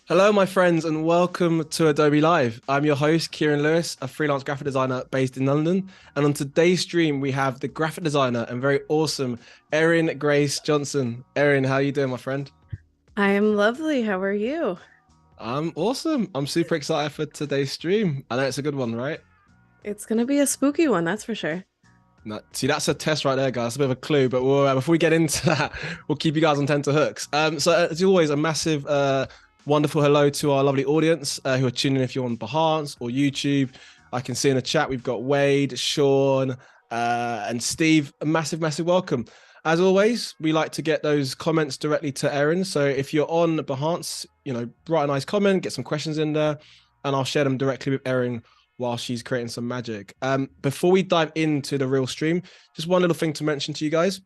Hello, my friends, and welcome to Adobe Live. I'm your host, Kieran Lewis, a freelance graphic designer based in London. And on today's stream, we have the graphic designer and very awesome Erin Grace Johnson. Erin, how are you doing, my friend? I am lovely. How are you? I'm awesome. I'm super excited for today's stream. I know it's a good one, right? It's gonna be a spooky one, that's for sure. No, see, that's a test right there, guys. That's a bit of a clue, but before we get into that, we'll keep you guys on tenterhooks. So as always, a massive, wonderful hello to our lovely audience who are tuning in if you're on Behance or YouTube. I can see in the chat we've got Wade, Sean, and Steve. A massive, massive welcome. As always, we like to get those comments directly to Erin. So if you're on Behance, write a nice comment, get some questions in there, and I'll share them directly with Erin while she's creating some magic. Before we dive into the real stream, just one little thing to mention to you guys.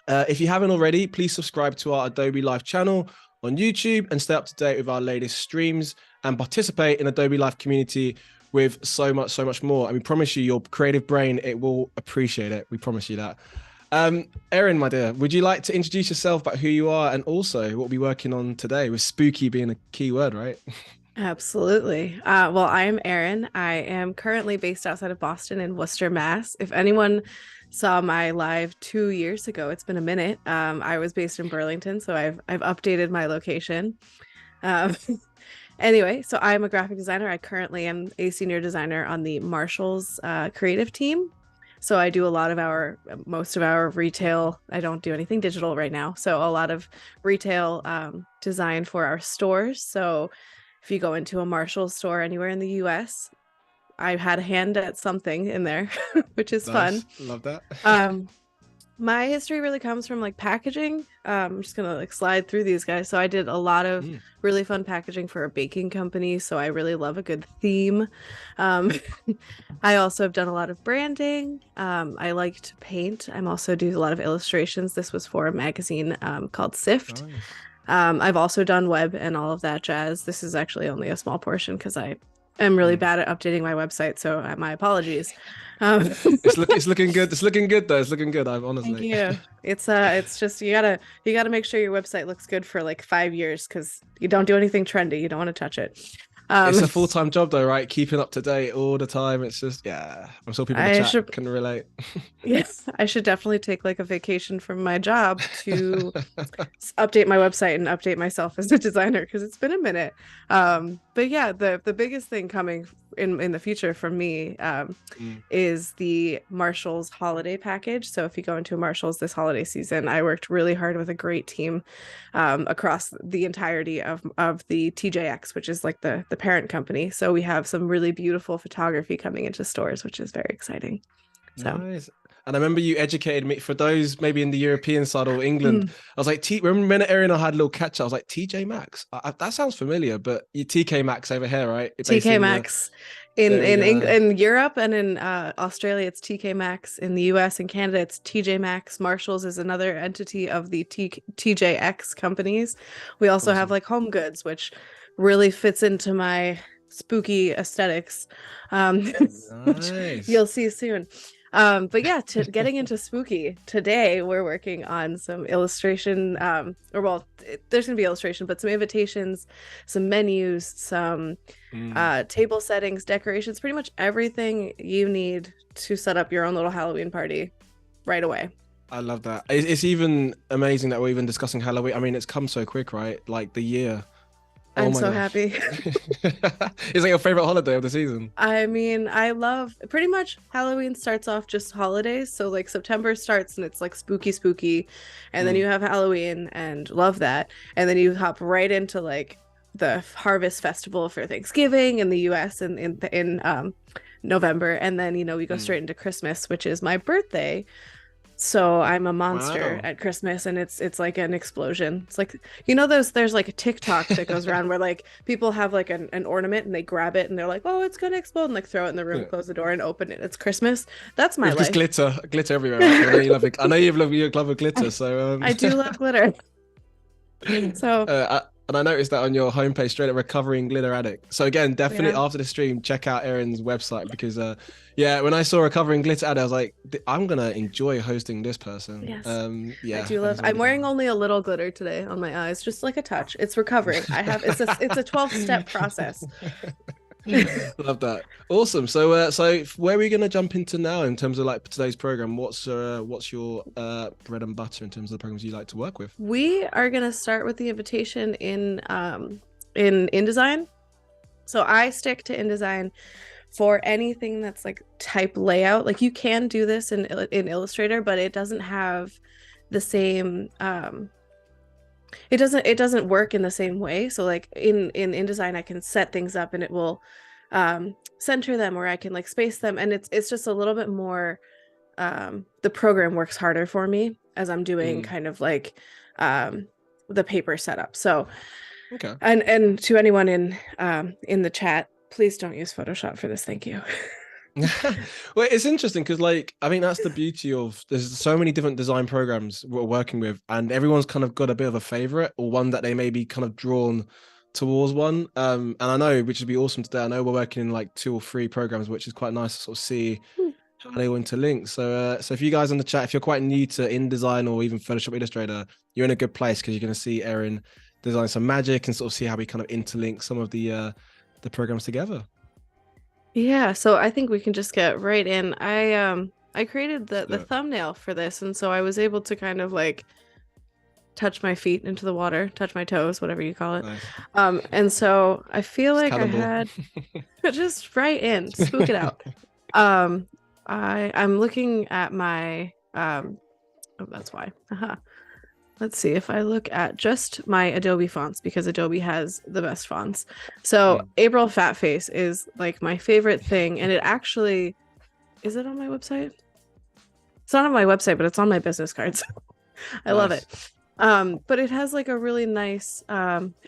If you haven't already, please subscribe to our Adobe Live channel on YouTube and stay up to date with our latest streams and participate in Adobe Live community with so much more. And we promise you, your creative brain, it will appreciate it. We promise you that. Erin, my dear, would you like to introduce yourself about who you are and also what we'll be working on today, with spooky being a key word, right? Absolutely. Well, I am Erin. I am currently based outside of Boston in Worcester, Mass. If anyone saw my live 2 years ago, it's been a minute. I was based in Burlington, so I've updated my location. Um, anyway, so I'm a graphic designer. I currently am a senior designer on the Marshalls creative team. So I do a lot of most of our retail. I don't do anything digital right now. So a lot of retail design for our stores. So if you go into a Marshalls store anywhere in the US, I've had a hand at something in there, which is fun. Nice. Love that. Um, my history really comes from like packaging. I'm just gonna like slide through these guys. So I did a lot of really fun packaging for a baking company. So I really love a good theme. Um, I also have done a lot of branding. I like to paint. I'm also do a lot of illustrations. This was for a magazine called Sift. Nice. I've also done web and all of that jazz. This is actually only a small portion because I am really bad at updating my website. So my apologies. Um, It's looking good. It's looking good though. It's looking good. I'm Thank honestly. you. It's just you gotta make sure your website looks good for like 5 years because you don't do anything trendy. You don't want to touch it. Um, It's a full-time job though, right? Keeping up to date all the time. It's just, yeah. I'm sure people in the I chat should can relate. yes, I should definitely take like a vacation from my job to update my website and update myself as a designer because it's been a minute. But yeah, the biggest thing coming in the future for me Mm. is the Marshalls holiday package. So if you go into a Marshalls this holiday season, I worked really hard with a great team across the entirety of the TJX, which is like the parent company. So we have some really beautiful photography coming into stores, which is very exciting. So Nice. And I remember you educated me for those maybe in the European side or England. mm, I was like, remember when Erin and I had a little catch? I was like, TJ Maxx. That sounds familiar, but you TK Maxx over here, right? Based TK in the. Maxx There we go. in Europe and in Australia, it's TK Maxx. In the US and Canada, it's TJ Maxx. Marshalls is another entity of the TJX companies. We also have Awesome. like Home Goods, which really fits into my spooky aesthetics, which Nice. you'll see soon. But yeah, getting into spooky today, we're working on some illustration, there's gonna be illustration, but some invitations, some menus, some Mm. table settings, decorations, pretty much everything you need to set up your own little Halloween party right away. I love that. It's even amazing that we're even discussing Halloween. I mean, it's come so quick, right? Like the year. Oh I'm my so gosh. happy. It's like your favorite holiday of the season. I mean, I love pretty much Halloween starts off just holidays. So like September starts and it's like spooky, spooky. And then Mm. you have Halloween and love that. And then you hop right into like the harvest festival for Thanksgiving in the US and in November. And then, we go Mm. straight into Christmas, which is my birthday. So I'm a monster Wow. at Christmas and it's like an explosion. It's like there's like a TikTok that goes around where like people have like an ornament and they grab it and they're like, "Oh, it's gonna explode," and like throw it in the room, Yeah. close the door and open it. It's Christmas. That's my With just life. glitter everywhere, right? 'Cause I know you love it. I know you love glitter. I, So I do love glitter. So uh, And I noticed that on your homepage, straight at Recovering Glitter Addict. So again, definitely after the stream, check out Erin's website because, yeah, when I saw Recovering Glitter Addict, I was like, I'm gonna enjoy hosting this person. Yes, yeah, I do love. I'm wearing only a little glitter today on my eyes, just like a touch. It's recovering. It's a 12-step process. Love that. Awesome. So where are we gonna jump into now in terms of like today's program? What's your bread and butter in terms of the programs you like to work with? We are gonna start with the invitation in InDesign. So I stick to InDesign for anything that's like type layout. Like you can do this in Illustrator, but it doesn't have the same it doesn't work in the same way. So like in InDesign, I can set things up and it will center them, or I can like space them, and it's just a little bit more the program works harder for me as I'm doing kind of like the paper setup. So okay. And to anyone in the chat, please don't use Photoshop for this. Thank you. Well, it's interesting because like I think that's the beauty of there's so many different design programs we're working with, and everyone's kind of got a bit of a favorite or one that they may be kind of drawn towards one. And I know, which would be awesome today, I know we're working in like 2 or 3 programs, which is quite nice to sort of see how they all interlink. So if you guys in the chat, if you're quite new to InDesign or even Photoshop Illustrator, you're in a good place because you're going to see Erin design some magic and sort of see how we kind of interlink some of the programs together. Yeah, so I think we can just get right in. I created the thumbnail for this, and so I was able to kind of like touch my feet into the water, touch my toes, whatever you call it. Nice. And so I feel like I had just right in, spook it out. I'm looking at my oh, that's why. Let's see if I look at just my Adobe fonts, because Adobe has the best fonts. So April Fat Face is like my favorite thing. And it actually, is it on my website? It's not on my website, but it's on my business cards. I love it. But it has like a really nice,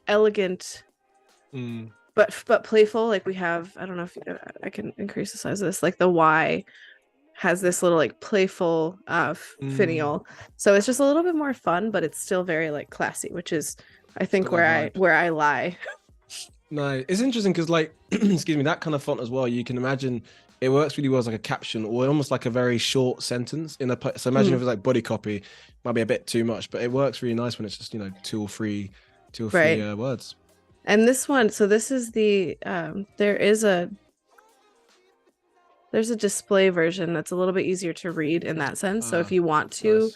elegant, but playful. Like we have, I don't know if I can increase the size of this, like the Y has this little like playful finial, so it's just a little bit more fun, but it's still very like classy, which is I think where I lie. No, it's interesting because like excuse me, that kind of font as well, you can imagine it works really well as like a caption or almost like a very short sentence in a so imagine if it's like body copy, might be a bit too much, but it works really nice when it's just, you know, two or three words. And this one, so this is the there's a display version that's a little bit easier to read in that sense. So if you want to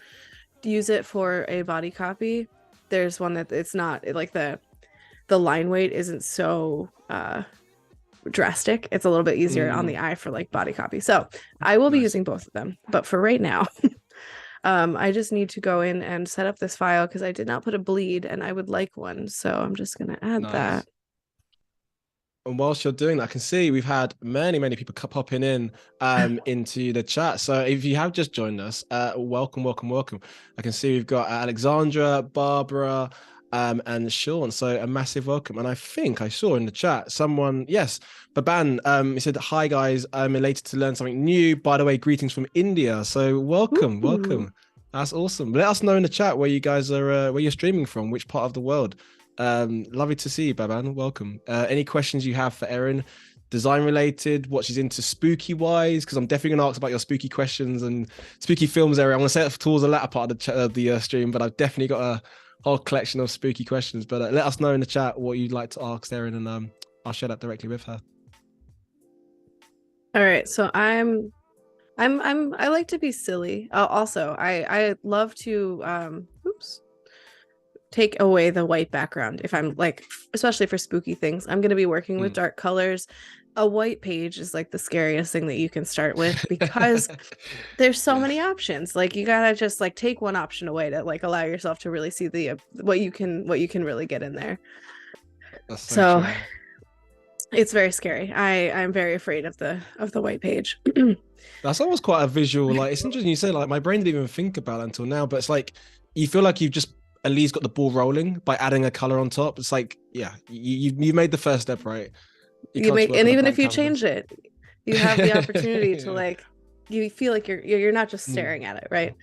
use it for a body copy, there's one that it's not like the line weight isn't so drastic. It's a little bit easier on the eye for like body copy. So I will be using both of them, but for right now, I just need to go in and set up this file because I did not put a bleed and I would like one. So I'm just going to add that. And whilst you're doing that, I can see we've had many people popping in into the chat. So if you have just joined us, welcome. I can see we've got Alexandra, Barbara, and Sean. So a massive welcome. And I think I saw in the chat someone, yes, Baban, he said, "Hi guys, I'm elated to learn something new. By the way, greetings from India." So welcome. That's awesome. Let us know in the chat where you guys are, where you're streaming from, which part of the world. Lovely to see you, Baban. Welcome. Any questions you have for Erin, design related, what she's into spooky wise, because I'm definitely gonna ask about your spooky questions and spooky films, Erin. I'm gonna say it towards the latter part of the stream, but I've definitely got a whole collection of spooky questions. But let us know in the chat what you'd like to ask Erin, and I'll share that directly with her. All right, so I like to be silly. Also, I love to take away the white background if I'm like, especially for spooky things. I'm going to be working with dark colors. A white page is like the scariest thing that you can start with because there's so many options. Like you gotta just like take one option away to like allow yourself to really see the what you can really get in there. That's so it's very scary. I'm very afraid of the white page. That's almost quite a visual. Like it's interesting you say, like my brain didn't even think about it until now, but it's like you feel like you've just at least got the ball rolling by adding a color on top. It's like, yeah, you made the first step, right? And even if you change it, you have the opportunity to like, you feel like you're not just staring at it, right?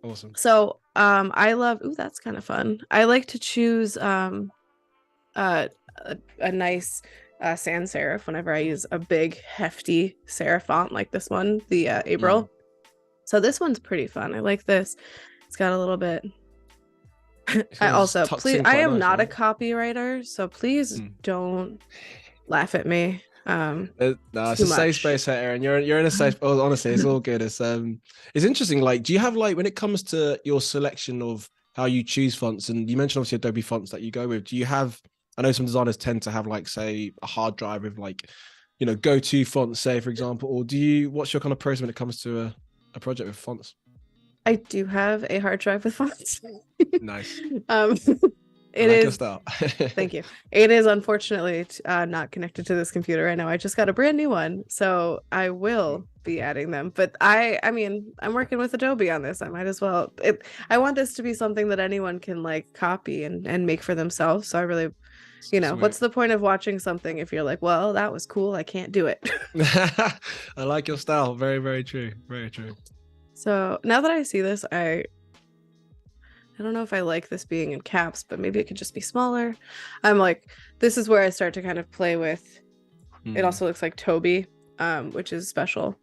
Awesome. So I love, ooh, that's kind of fun. I like to choose a nice sans serif whenever I use a big hefty serif font like this one, the April. So this one's pretty fun. I like this. It's got a little bit. I also, please, I am not a copywriter, so please don't laugh at me. No, it's a safe space here, Erin. You're in a safe. Oh, honestly, it's all good. It's interesting. Like, do you have like, when it comes to your selection of how you choose fonts, and you mentioned obviously Adobe fonts that you go with, do you have, I know some designers tend to have like, say, a hard drive with like, you know, go-to fonts, say, for example, or what's your kind of process when it comes to a project with fonts? I do have a hard drive with fonts. Nice. It like is. Your style. Thank you. It is unfortunately not connected to this computer right now. I just got a brand new one, so I will be adding them. But I mean, I'm working with Adobe on this. I might as well. I want this to be something that anyone can like copy and make for themselves. So I really, you know, what's the point of watching something if you're like, well, that was cool, I can't do it. I like your style. Very, very true. Very true. So now that I see this, I don't know if I like this being in caps, but maybe it could just be smaller. I'm like, this is where I start to kind of play with. It also looks like Toby, which is special.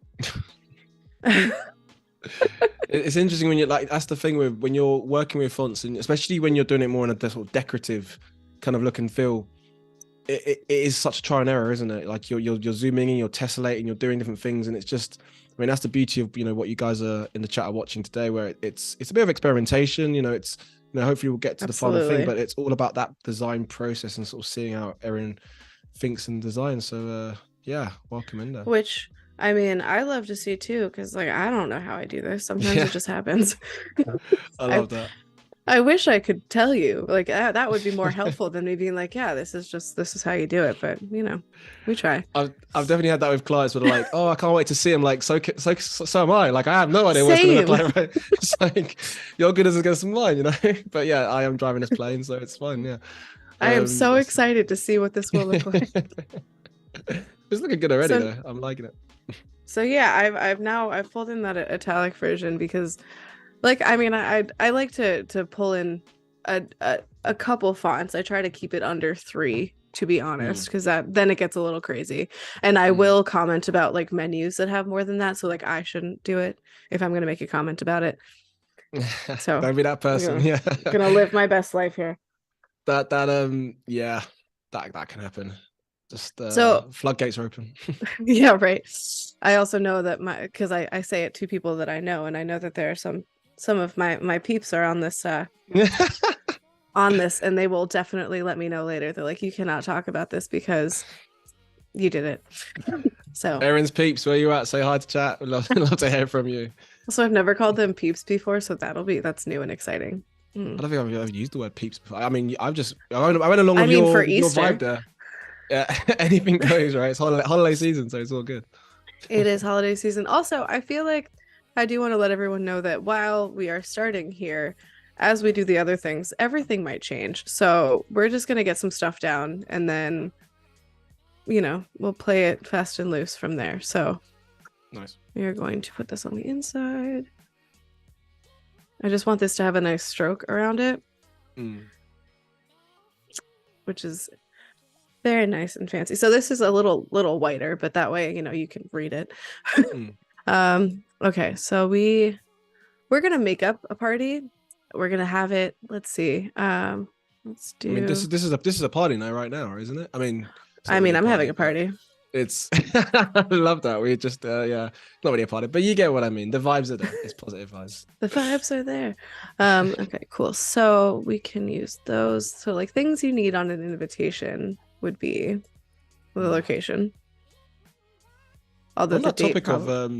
It's interesting when you're like, that's the thing with when you're working with fonts, and especially when you're doing it more in a sort of decorative kind of look and feel. It is such a try and error, isn't it? Like you're zooming in, you're tessellating, you're doing different things, and it's just, I mean, that's the beauty of, you know, what you guys are in the chat are watching today, where it's a bit of experimentation, you know, it's, you know, hopefully we'll get to the final thing, but it's all about that design process and sort of seeing how Erin thinks and designs. So yeah, welcome in there. Which, I mean, I love to see too, because like I don't know how I do this. Sometimes it just happens. I love that. I wish I could tell you, like that would be more helpful than me being like, yeah, this is how you do it. But you know, we try. I've definitely had that with clients where they're like, oh, I can't wait to see them. Like, so am I. Like, I have no idea what it's going to look like. Right? It's like, you're good as against mine, you know. But yeah, I am driving this plane, so it's fine. Yeah. I am so excited to see what this will look like. It's looking good already, though. I'm liking it. So yeah, I've pulled in that italic version because, like, I mean, I like to pull in a couple fonts. I try to keep it under 3, to be honest, because then it gets a little crazy. And I will comment about like menus that have more than that. So like I shouldn't do it if I'm gonna make a comment about it. So don't be that person. Yeah, gonna live my best life here. That can happen. Just so floodgates are open. Yeah, right. I also know that because I say it to people that I know, and I know that there are some of my peeps are on this on this, and they will definitely let me know later. They're like, you cannot talk about this because you did it. So Erin's peeps, where you at? Say hi to chat. We'd love to hear from you. So I've never called them peeps before, so that's new and exciting. I don't think I've ever used the word peeps before. I mean, I went along with your vibe there. Yeah, anything goes, right? It's holiday season, so it's all good. It is holiday season. Also, I feel like I do want to let everyone know that while we are starting here, as we do the other things, everything might change. So we're just going to get some stuff down, and then, you know, we'll play it fast and loose from there. So nice. We are going to put this on the inside. I just want this to have a nice stroke around it, which is very nice and fancy. So this is a little whiter, but that way, you know, you can read it. Okay, so we're gonna make up a party. We're gonna have it. Let's see. Let's do. I mean, this is a party now, right now, isn't it? I mean, I'm having a party. It's I love that. We just yeah, not really a party, but you get what I mean. The vibes are there. It's positive vibes. The vibes are there. Okay, cool. So we can use those. So like things you need on an invitation would be the location. Although on that topic of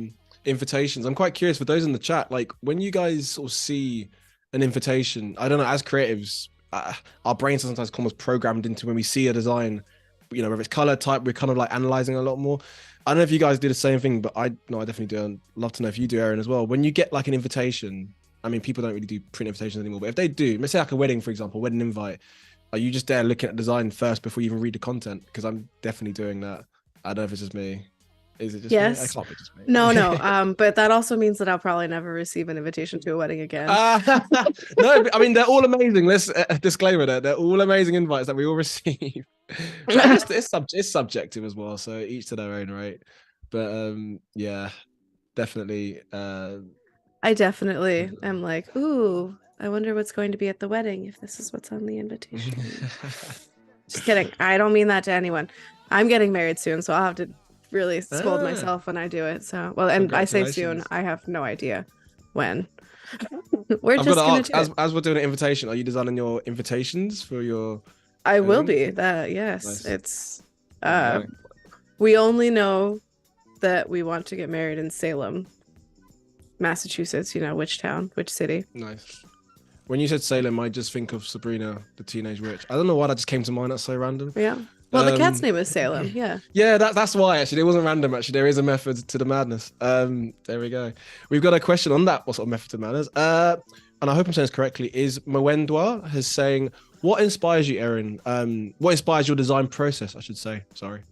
invitations, I'm quite curious for those in the chat, like when you guys sort of see an invitation, I don't know, as creatives, our brains are sometimes almost programmed into when we see a design, you know, whether it's color type, we're kind of like analyzing a lot more. I don't know if you guys do the same thing, but I definitely do. I'd love to know if you do, Erin, as well. When you get like an invitation, I mean, people don't really do print invitations anymore, but if they do, let's say like a wedding, for example, wedding invite, are you just there looking at design first before you even read the content? Because I'm definitely doing that. I don't know if it's just me. Is it just Yes. me? I can't be just me. No. But that also means that I'll probably never receive an invitation to a wedding again. No, I mean, they're all amazing. Let's disclaimer that they're all amazing invites that we all receive. It's subjective as well, so each to their own, right? But yeah, definitely. I definitely am like, ooh, I wonder what's going to be at the wedding if this is what's on the invitation. Just kidding. I don't mean that to anyone. I'm getting married soon, so I'll have to really scold myself when I do it. So, well, and I say soon, I have no idea when. We're I've just got to gonna ask, as we're doing an invitation, are you designing your invitations for your? I will be that. Yes, Nice. it's. We only know that we want to get married in Salem, Massachusetts. You know, which town, which city. Nice. When you said Salem, I just think of Sabrina, the Teenage Witch. I don't know why that just came to mind. That's so random. Yeah. Well, the cat's name is Salem. Yeah. Yeah, that's why actually. It wasn't random actually. There is a method to the madness. There we go. We've got a question on that. What sort of method to madness? And I hope I'm saying this correctly. Is Mwendwa is saying, what inspires you, Erin? What inspires your design process? I should say. Sorry.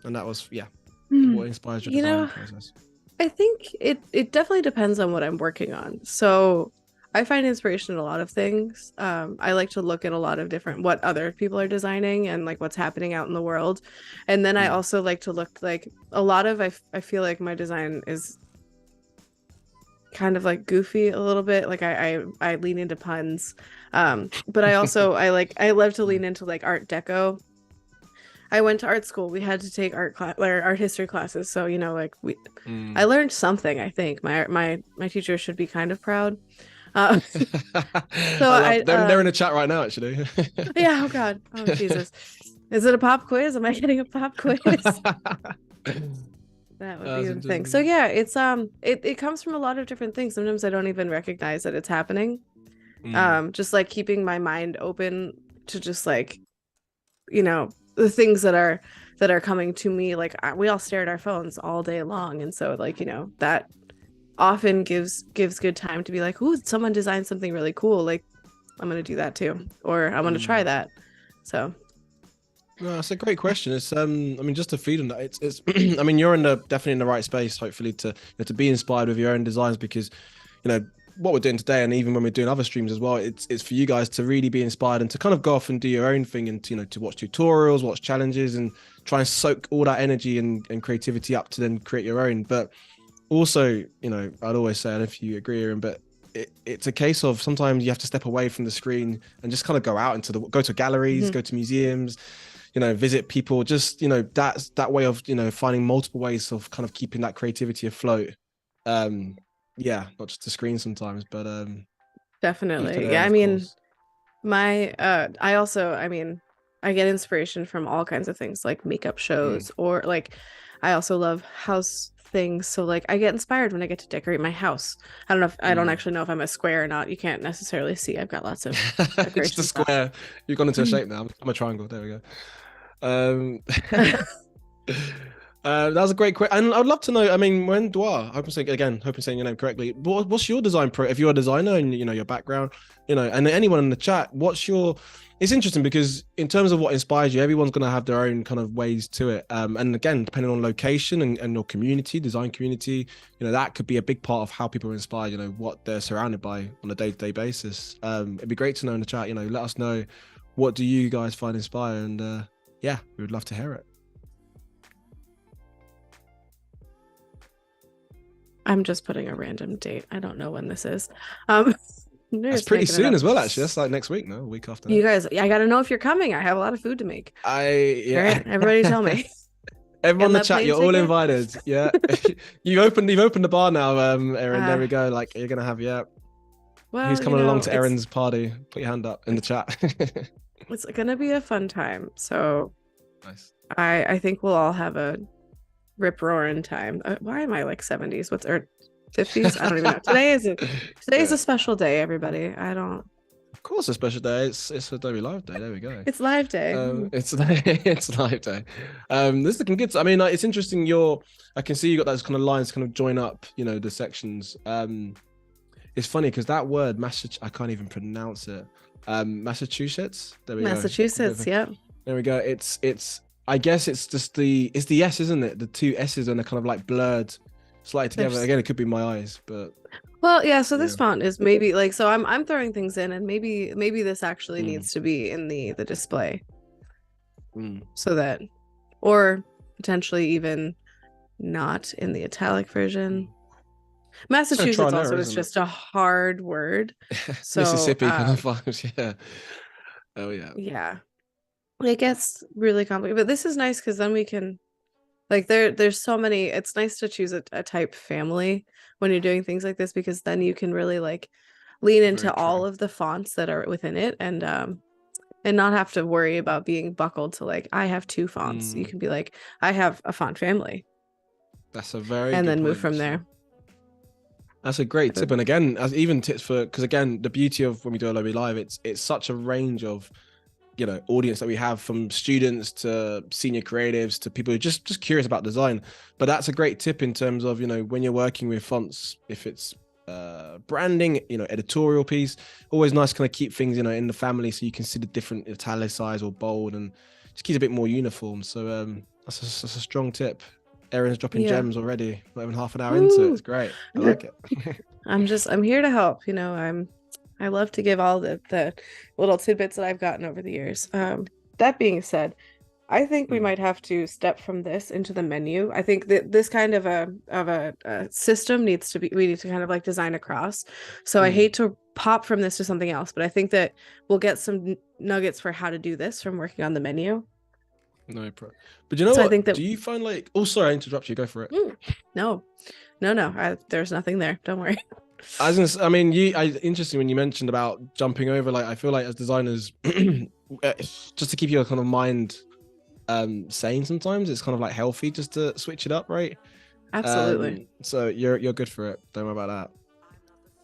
And that was What inspires your design process? I think it definitely depends on what I'm working on. So I find inspiration in a lot of things. I like to look at a lot of different what other people are designing and like what's happening out in the world. And then I also like to look like a lot of I feel like my design is kind of like goofy a little bit. Like I lean into puns. But I also I love to lean into like art deco. I went to art school. We had to take art history classes. So, you know, like I learned something, I think. My teacher should be kind of proud. So they're in a chat right now, actually. Yeah. Oh God. Oh Jesus. Is it a pop quiz? Am I getting a pop quiz? That would be the thing. So yeah, it's it comes from a lot of different things. Sometimes I don't even recognize that it's happening. Just like keeping my mind open to just like, you know, the things that are coming to me. Like we all stare at our phones all day long, and so like, you know, that often gives good time to be like, ooh, someone designed something really cool, like I'm gonna do that too, or I'm gonna try that. So no, that's a great question. It's I mean, just to feed on that, it's I mean, you're definitely in the right space, hopefully, to be inspired with your own designs, because you know what we're doing today, and even when we're doing other streams as well, it's for you guys to really be inspired and to kind of go off and do your own thing, and to watch tutorials, watch challenges, and try and soak all that energy and creativity up to then create your own. But also, I'd always say, I don't know if you agree, Aaron, but it's a case of sometimes you have to step away from the screen and just kind of go out go to galleries, go to museums, visit people, just, that's that way of, finding multiple ways of kind of keeping that creativity afloat. Yeah, not just the screen sometimes, but definitely. Yeah, I mean, I get inspiration from all kinds of things, like makeup shows, or like I also love house things. So like I get inspired when I get to decorate my house. I don't actually know if I'm a square or not. You can't necessarily see. I've got lots of just a square. You've gone into a shape now. I'm a triangle. There we go. That was a great question, and I'd love to know. I mean, Mwendwa, hope I'm saying your name correctly. What's your design if you're a designer and your background, and anyone in the chat, it's interesting because in terms of what inspires you, everyone's going to have their own kind of ways to it. And again, depending on location and your community, design community, that could be a big part of how people are inspired, what they're surrounded by on a day-to-day basis. It'd be great to know in the chat, let us know, what do you guys find inspiring? And yeah, we would love to hear it. I'm just putting a random date. I don't know when this is. That's pretty soon as well, actually. That's like next week, no? A week after. You guys, I gotta know if you're coming. I have a lot of food to make. Yeah. All right, everybody tell me. Everyone in the chat, you're all invited. Yeah. You've opened the bar now, Erin. There we go. Like, you're gonna have, well, who's coming along to Erin's party? Put your hand up in the chat. It's gonna be a fun time. So nice. I think we'll all have a rip-roaring time. Why am I like 70s? What's 50s? I don't even know. Today is a special day, everybody. Of course, a special day. It's Adobe Live Day. There we go. It's Live Day. It's Live Day. This is looking good. I mean, it's interesting. I can see you got those kind of lines kind of join up. The sections. It's funny because that word I can't even pronounce it. Massachusetts. There we go. Massachusetts. Yeah. There we go. It's I guess it's just it's the S, isn't it? The two S's and they're kind of like blurred slightly together. Again, it could be my eyes, but well, yeah. So this font is maybe like, so I'm throwing things in, and maybe this actually needs to be in the display, so that, or potentially even not in the italic version. Massachusetts also is just a hard word. So Mississippi kind of vibes, yeah. Oh yeah. Yeah. It gets really complicated, but this is nice because then we can, like, there's so many. It's nice to choose a type family when you're doing things like this, because then you can really like lean into all of the fonts that are within it, and not have to worry about being buckled to like, I have 2 fonts. You can be like, I have a font family. That's a very and good then point, move from there. That's a great tip. And again, as even tips for, because again, the beauty of when we do Adobe Live, it's such a range of, you know, audience that we have, from students to senior creatives to people who are just curious about design. But that's a great tip in terms of, you know, when you're working with fonts, if it's branding, you know, editorial piece, always nice kind of keep things, you know, in the family, so you can see the different italicized or bold, and just keep it a bit more uniform. So that's a strong tip. Erin's dropping gems already, not even half an hour into it. It's great. I like it. I'm here to help. You know, I love to give all the little tidbits that I've gotten over the years. That being said, I think we might have to step from this into the menu. I think that this kind of a system we need to kind of like design across. So I hate to pop from this to something else, but I think that we'll get some nuggets for how to do this from working on the menu. No problem. But you know what? I think that, do you find like, oh, sorry, I interrupt you. Go for it. No. There's nothing there. Don't worry. I mean, interesting when you mentioned about jumping over. Like, I feel like as designers, just to keep your kind of mind sane, sometimes it's kind of like healthy just to switch it up, right? Absolutely. So you're good for it. Don't worry about that.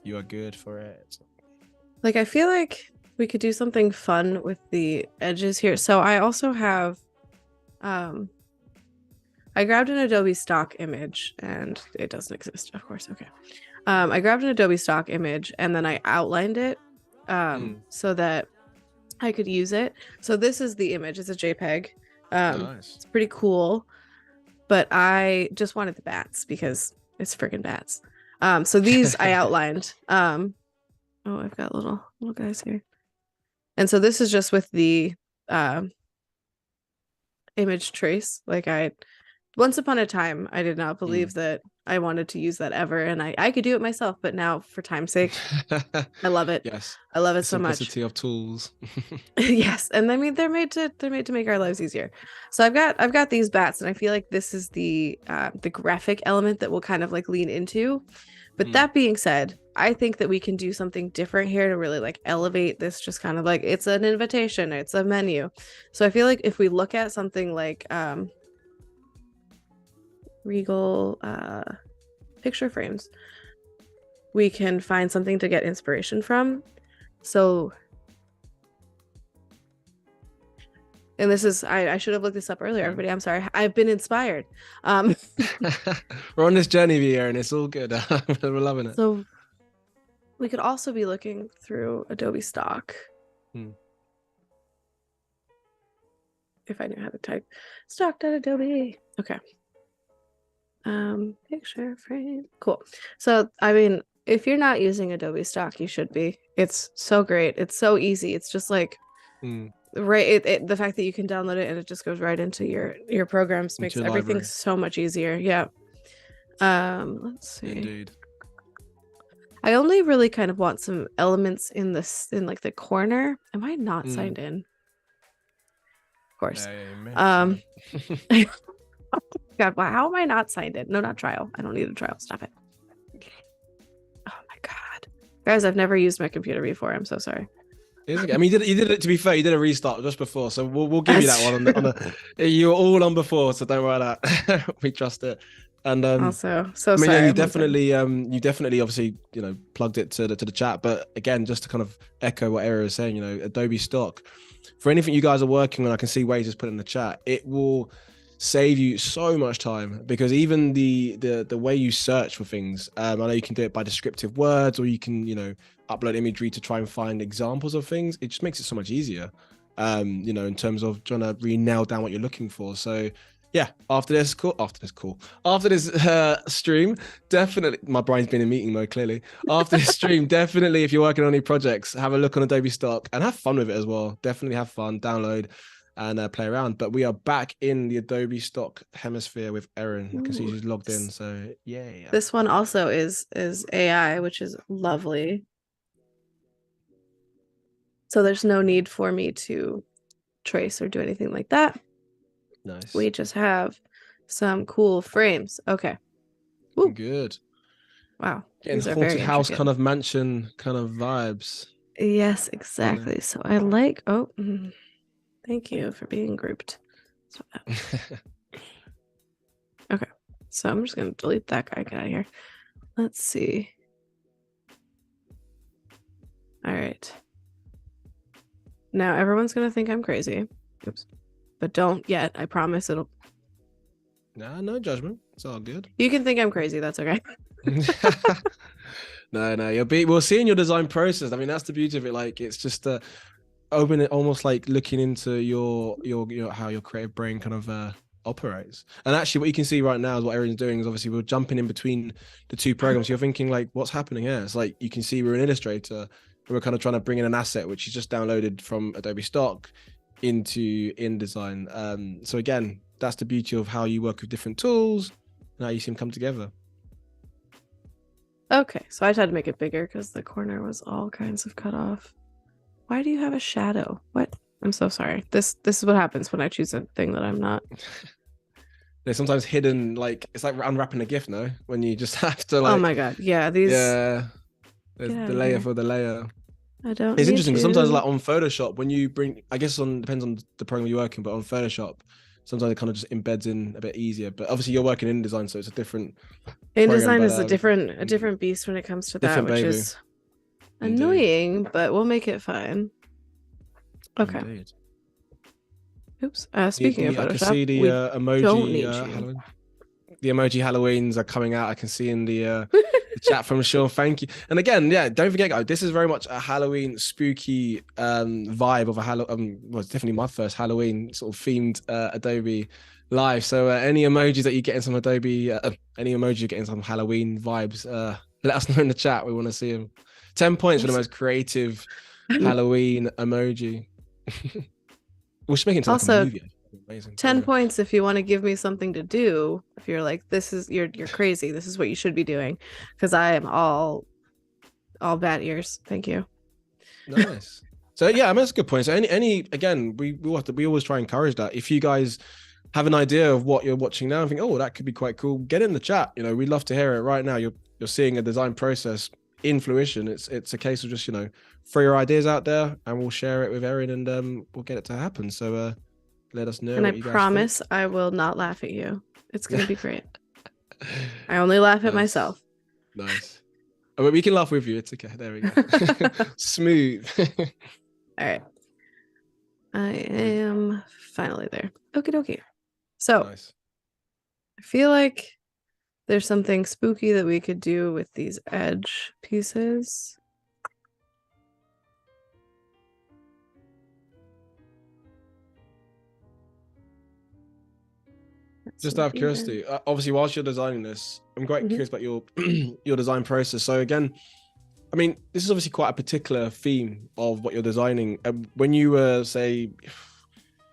You are good for it. Like, I feel like we could do something fun with the edges here. So I also have, I grabbed an Adobe Stock image, and it doesn't exist, of course. Okay. I grabbed an Adobe Stock image, and then I outlined it so that I could use it. So this is the image. It's a JPEG. Nice. It's pretty cool, but I just wanted the bats because it's freaking bats. So these I outlined. Oh, I've got little guys here. And so this is just with the image trace. Like, once upon a time, I did not believe that I wanted to use that ever, and I could do it myself, but now, for time's sake, I love it. Yes, I love it so much. Simplicity of tools. Yes, and I mean, they're made to make our lives easier. So I've got these bats, and I feel like this is the graphic element that we'll kind of like lean into. But that being said, I think that we can do something different here to really like elevate this. Just kind of like, it's an invitation, it's a menu. So I feel like if we look at something like Regal picture frames, we can find something to get inspiration from. So, and this is, I should have looked this up earlier, everybody. I'm sorry. I've been inspired. We're on this journey here, and it's all good. We're loving it. So we could also be looking through Adobe Stock. If I knew how to type stock.adobe. Okay. Picture frame. Cool. So, I mean, if you're not using Adobe Stock, you should be. It's so great. It's so easy. It's just like, right. The fact that you can download it and it just goes right into your programs makes everything so much easier. Yeah. Let's see. Indeed. I only really kind of want some elements in like the corner. Am I not signed in? Of course. God, wow, how am I not signed in? No, not trial. I don't need a trial. Stop it. Oh my God. Guys, I've never used my computer before. I'm so sorry. I mean, you did it, to be fair, you did a restart just before. So we'll give you that one on the you were all on before, so don't worry about that. We trust it. And also, so I mean, sorry. Yeah, you definitely obviously, you know, plugged it to the chat. But again, just to kind of echo what Erin was saying, you know, Adobe Stock, for anything you guys are working on, I can see Waze has put in the chat. It will save you so much time, because even the way you search for things, I know you can do it by descriptive words, or you can, you know, upload imagery to try and find examples of things. It just makes it so much easier. you know, in terms of trying to really nail down what you're looking for. So yeah, after this stream, definitely, my brain's been in meeting mode clearly. After this stream, definitely, if you're working on any projects, have a look on Adobe Stock and have fun with it as well. Definitely have fun, download and play around. But we are back in the Adobe Stock hemisphere with Erin. I can see she's logged in, so yay. This one also is AI, which is lovely. So there's no need for me to trace or do anything like that. Nice. We just have some cool frames. Okay. Ooh. Good. Wow. Getting haunted house kind of mansion kind of vibes. Yes, exactly. So I like, thank you for being grouped. Okay. So I'm just going to delete that guy. Get out of here. Let's see. All right. Now everyone's going to think I'm crazy. Oops. But don't yet. I promise it'll. Nah, no judgment. It's all good. You can think I'm crazy. That's okay. No, we'll see in your design process. I mean, that's the beauty of it. Like, it's just open it, almost like looking into your how your creative brain kind of operates. And actually, what you can see right now is what Erin's doing is obviously we're jumping in between the two programs. You're thinking like, what's happening here? It's like you can see we're in Illustrator. We're kind of trying to bring in an asset which is just downloaded from Adobe Stock into InDesign. So again, that's the beauty of how you work with different tools and how you see them come together. Okay, so I tried to make it bigger because the corner was all kinds of cut off. Why do you have a shadow? What? I'm so sorry. This is what happens when I choose a thing that I'm not. They're sometimes hidden, like it's like unwrapping a gift, no? When you just have to like. Oh my god, yeah, these. Yeah, there's the layer for the layer. I don't. It's interesting because sometimes, like on Photoshop, when you bring, I guess depends on the program you're working, but on Photoshop, sometimes it kind of just embeds in a bit easier. But obviously, you're working in InDesign, so it's a different. InDesign is a different beast when it comes to that, which is annoying, but we'll make it fine. Okay. Indeed. Oops. Speaking of Photoshop, I can see the emoji Halloween. The emoji Halloweens are coming out. I can see in the chat from Sean. Thank you. And again, yeah, don't forget, guys, this is very much a Halloween spooky vibe of a Halloween. Well, it's definitely my first Halloween sort of themed Adobe live. So any emojis that you get in some Adobe, any emoji you get in some Halloween vibes, let us know in the chat. We want to see them. 10 points for the most creative Halloween emoji. We should make it into also, like a movie. Amazing. 10 points if you want to give me something to do. If you're like, you're crazy, this is what you should be doing, because I am all bat ears. Thank you. Nice. So yeah, I mean, that's a good point. So any again, we always try and encourage that. If you guys have an idea of what you're watching now and think, oh, that could be quite cool, get in the chat. You know, we'd love to hear it right now. You're seeing a design process in fruition. It's a case of just, you know, throw your ideas out there and we'll share it with Erin and we'll get it to happen. So let us know. And I promise I will not laugh at you. It's gonna be great. I only laugh at myself. Nice. Oh, we can laugh with you. It's okay. There we go. Smooth. All right. I am finally there. Okie dokie. So nice. I feel like there's something spooky that we could do with these edge pieces. Just out of curiosity, obviously, whilst you're designing this, I'm quite curious about your your design process. So again, I mean, this is obviously quite a particular theme of what you're designing. When you were, say,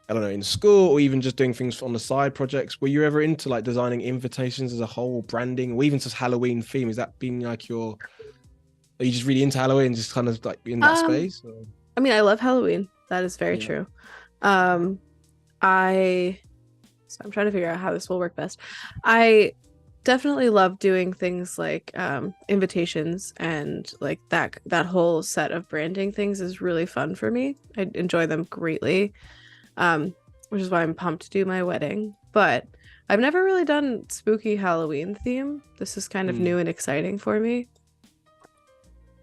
I don't know, in school or even just doing things on the side projects, were you ever into like designing invitations as a whole, branding, or even just Halloween theme? Is that been like are you just really into Halloween, just kind of like in that space? Or? I mean, I love Halloween. That is very true. So I'm trying to figure out how this will work best. I definitely love doing things like invitations, and like that whole set of branding things is really fun for me. I enjoy them greatly, which is why I'm pumped to do my wedding. But I've never really done spooky Halloween theme. This is kind of new and exciting for me.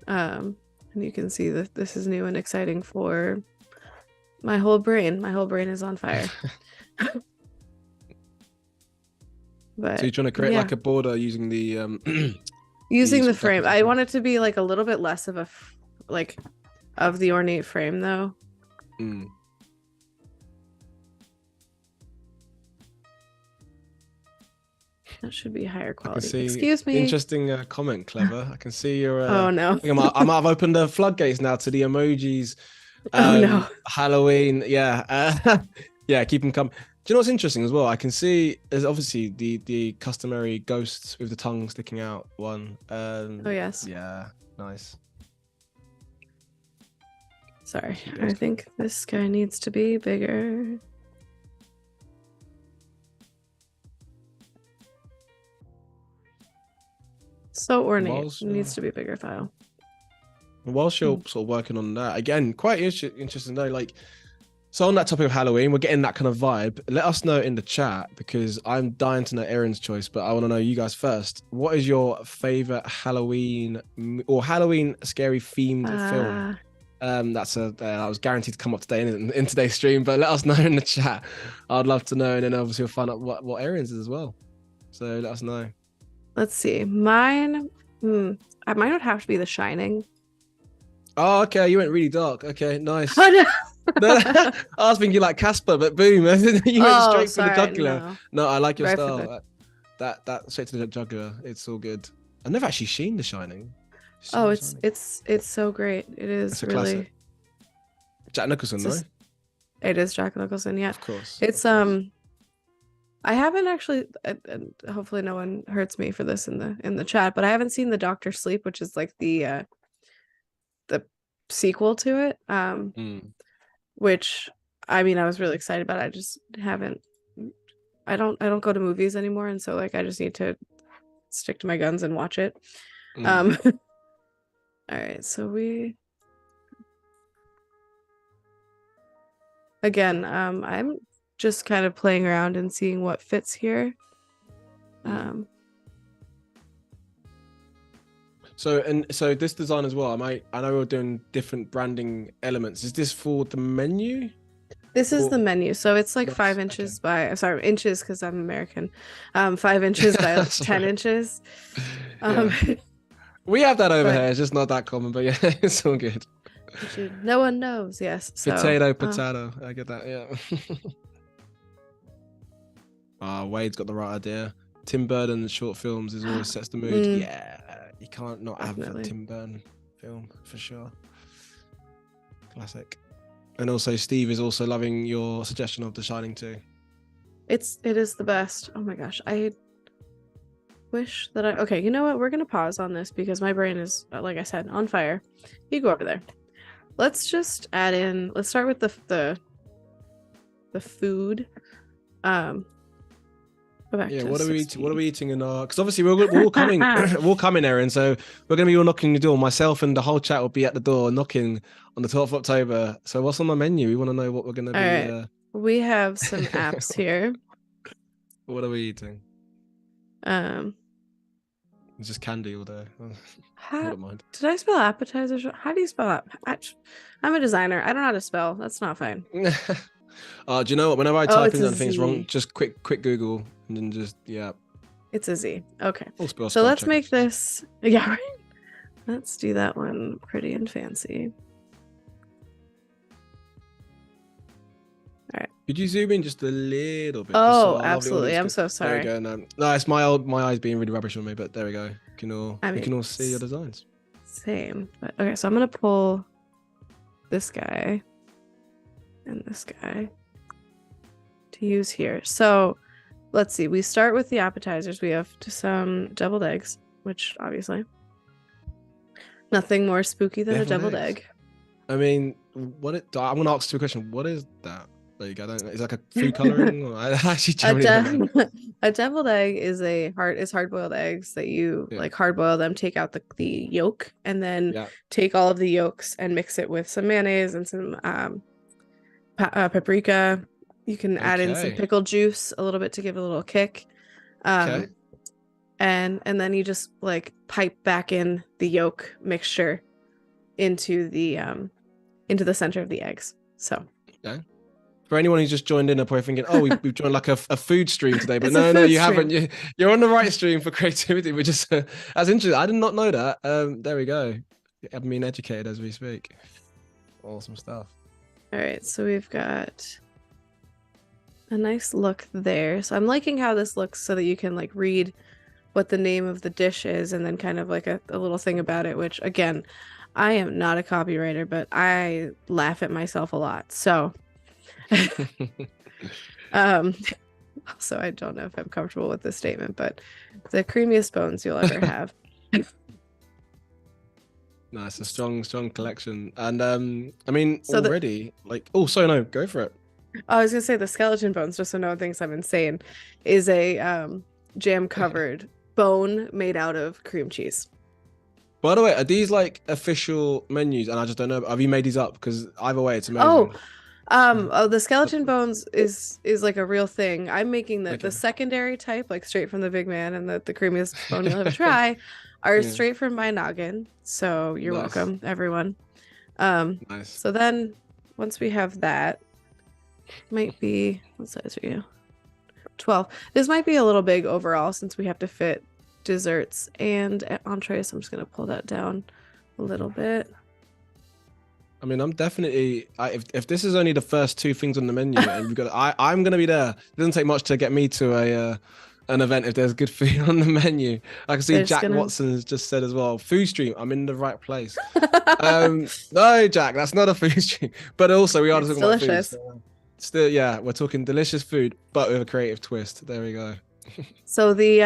And you can see that this is new and exciting for my whole brain. My whole brain is on fire. But, so you're trying to create like a border using the using the frame. I want it to be like a little bit less of of the ornate frame though. That should be higher I can quality. see. Excuse me. Interesting comment, Clever. I can see your. Oh no. I think I might have opened the floodgates now to the emojis. Oh no. Halloween. Yeah. Yeah. Keep them coming. Do you know what's interesting as well? I can see there's obviously the customary ghosts with the tongue sticking out one. Oh yes. Yeah. Nice. Sorry. I think this guy needs to be bigger. So ornate. Needs to be a bigger file. Whilst you're sort of working on that, again, quite interesting though. Like, so on that topic of Halloween, we're getting that kind of vibe. Let us know in the chat because I'm dying to know Erin's choice, but I want to know you guys first. What is your favorite Halloween or Halloween scary themed film? That was guaranteed to come up today in today's stream, but let us know in the chat. I'd love to know, and then obviously we'll find out what Erin's is as well. So let us know. Let's see. Mine would have to be The Shining. Oh, okay. You went really dark. Okay, nice. Oh, no. I was thinking like Casper, but boom, you went straight for the jugular. No, I like your style. That straight to the jugular. It's all good. I've never actually seen The Shining. It's so great. It is really classic. Jack Nicholson, though. It is Jack Nicholson, yeah. Of course. It's I haven't actually, and hopefully no one hurts me for this in the chat, but I haven't seen The Doctor Sleep, which is like the sequel to it. Which I mean I was really excited about. I just haven't. I don't go to movies anymore, and so like I just need to stick to my guns and watch it. All right, so I'm just kind of playing around and seeing what fits here. So this design as well, I know we're doing different branding elements. Is this for the menu? This is the menu. So it's like 5 inches by, sorry, inches because I'm American. 5 inches by 10 inches. We have that over here. It's just not that common, but yeah, it's all good. No one knows. Yes. So, potato. I get that. Yeah. Wade's got the right idea. Tim Burton's short films is always sets the mood. Yeah, you can't not have a Tim Burton film for sure. Classic. And also, Steve is also loving your suggestion of The Shining too. It is the best. Oh my gosh, I wish that okay, you know what? We're gonna pause on this because my brain is, like I said, on fire. You go over there. Let's just add in. Let's start with the food. Yeah, what are we eating in our? Because obviously we're all coming, we're all coming, Erin. So we're gonna be all knocking the door. Myself and the whole chat will be at the door knocking on the 12th of October. So what's on the menu? We want to know what we're gonna be. Right. We have some apps here. What are we eating? It's just candy all day. I don't mind. Did I spell appetizers? How do you spell that? I'm a designer. I don't know how to spell. That's not fine. Do you know what? Whenever I type in anything it's wrong, just quick Google and then just It's a Z. Okay. So let's make this. Yeah, right. Let's do that one pretty and fancy. All right. Could you zoom in just a little bit? Oh, absolutely. I'm so sorry. There we go. No, it's my eyes being really rubbish on me, but there we go. You can all see your designs. Same. But, okay, so I'm gonna pull this guy and this guy to use here. So let's see. We start with the appetizers. We have some deviled eggs, which obviously nothing more spooky than a deviled egg. I mean, I'm gonna ask you a question. What is that? There you go. Is it like a food coloring? Or I actually a deviled egg is hard-boiled eggs that you like hard boil them, take out the yolk, and then take all of the yolks and mix it with some mayonnaise and some paprika. You can add in some pickle juice a little bit to give it a little kick. And then you just like pipe back in the yolk mixture into the center of the eggs. So for anyone who's just joined in, they're probably thinking, "Oh, we've joined like a food stream today," but no, you haven't. You're on the right stream for creativity. We're just that's interesting. I did not know that. There we go. I'm being educated as we speak. Awesome stuff. All right, so we've got a nice look there. So I'm liking how this looks so that you can like read what the name of the dish is and then kind of like a little thing about it, which again, I am not a copywriter, but I laugh at myself a lot. So um also I don't know if I'm comfortable with this statement, but the creamiest bones you'll ever have. Nice, a strong collection. And I mean, So the already like, oh, sorry, no, go for it. I was gonna say the skeleton bones, just so no one thinks I'm insane, is a jam covered bone made out of cream cheese. By the way, are these like official menus? And I just don't know. Have you made these up? Because either way, it's amazing. The skeleton bones is like a real thing. I'm making the Okay. secondary type, like straight from the big man, and the creamiest bone you'll ever try are Yeah. straight from my noggin. So you're Nice. welcome, everyone. Nice. So then once we have that, might be what size are you? 12. This might be a little big overall since we have to fit desserts and entrees. I'm just gonna pull that down a little bit. I mean, I'm definitely. If this is only the first two things on the menu, and you've got, I'm gonna be there. It doesn't take much to get me to an event if there's good food on the menu. I can see They're Jack just gonna- Watson has just said as well. Food stream. I'm in the right place. No, Jack, that's not a food stream. But also, we are It's talking delicious. about food. So still, yeah, we're talking delicious food, but with a creative twist. There we go. So the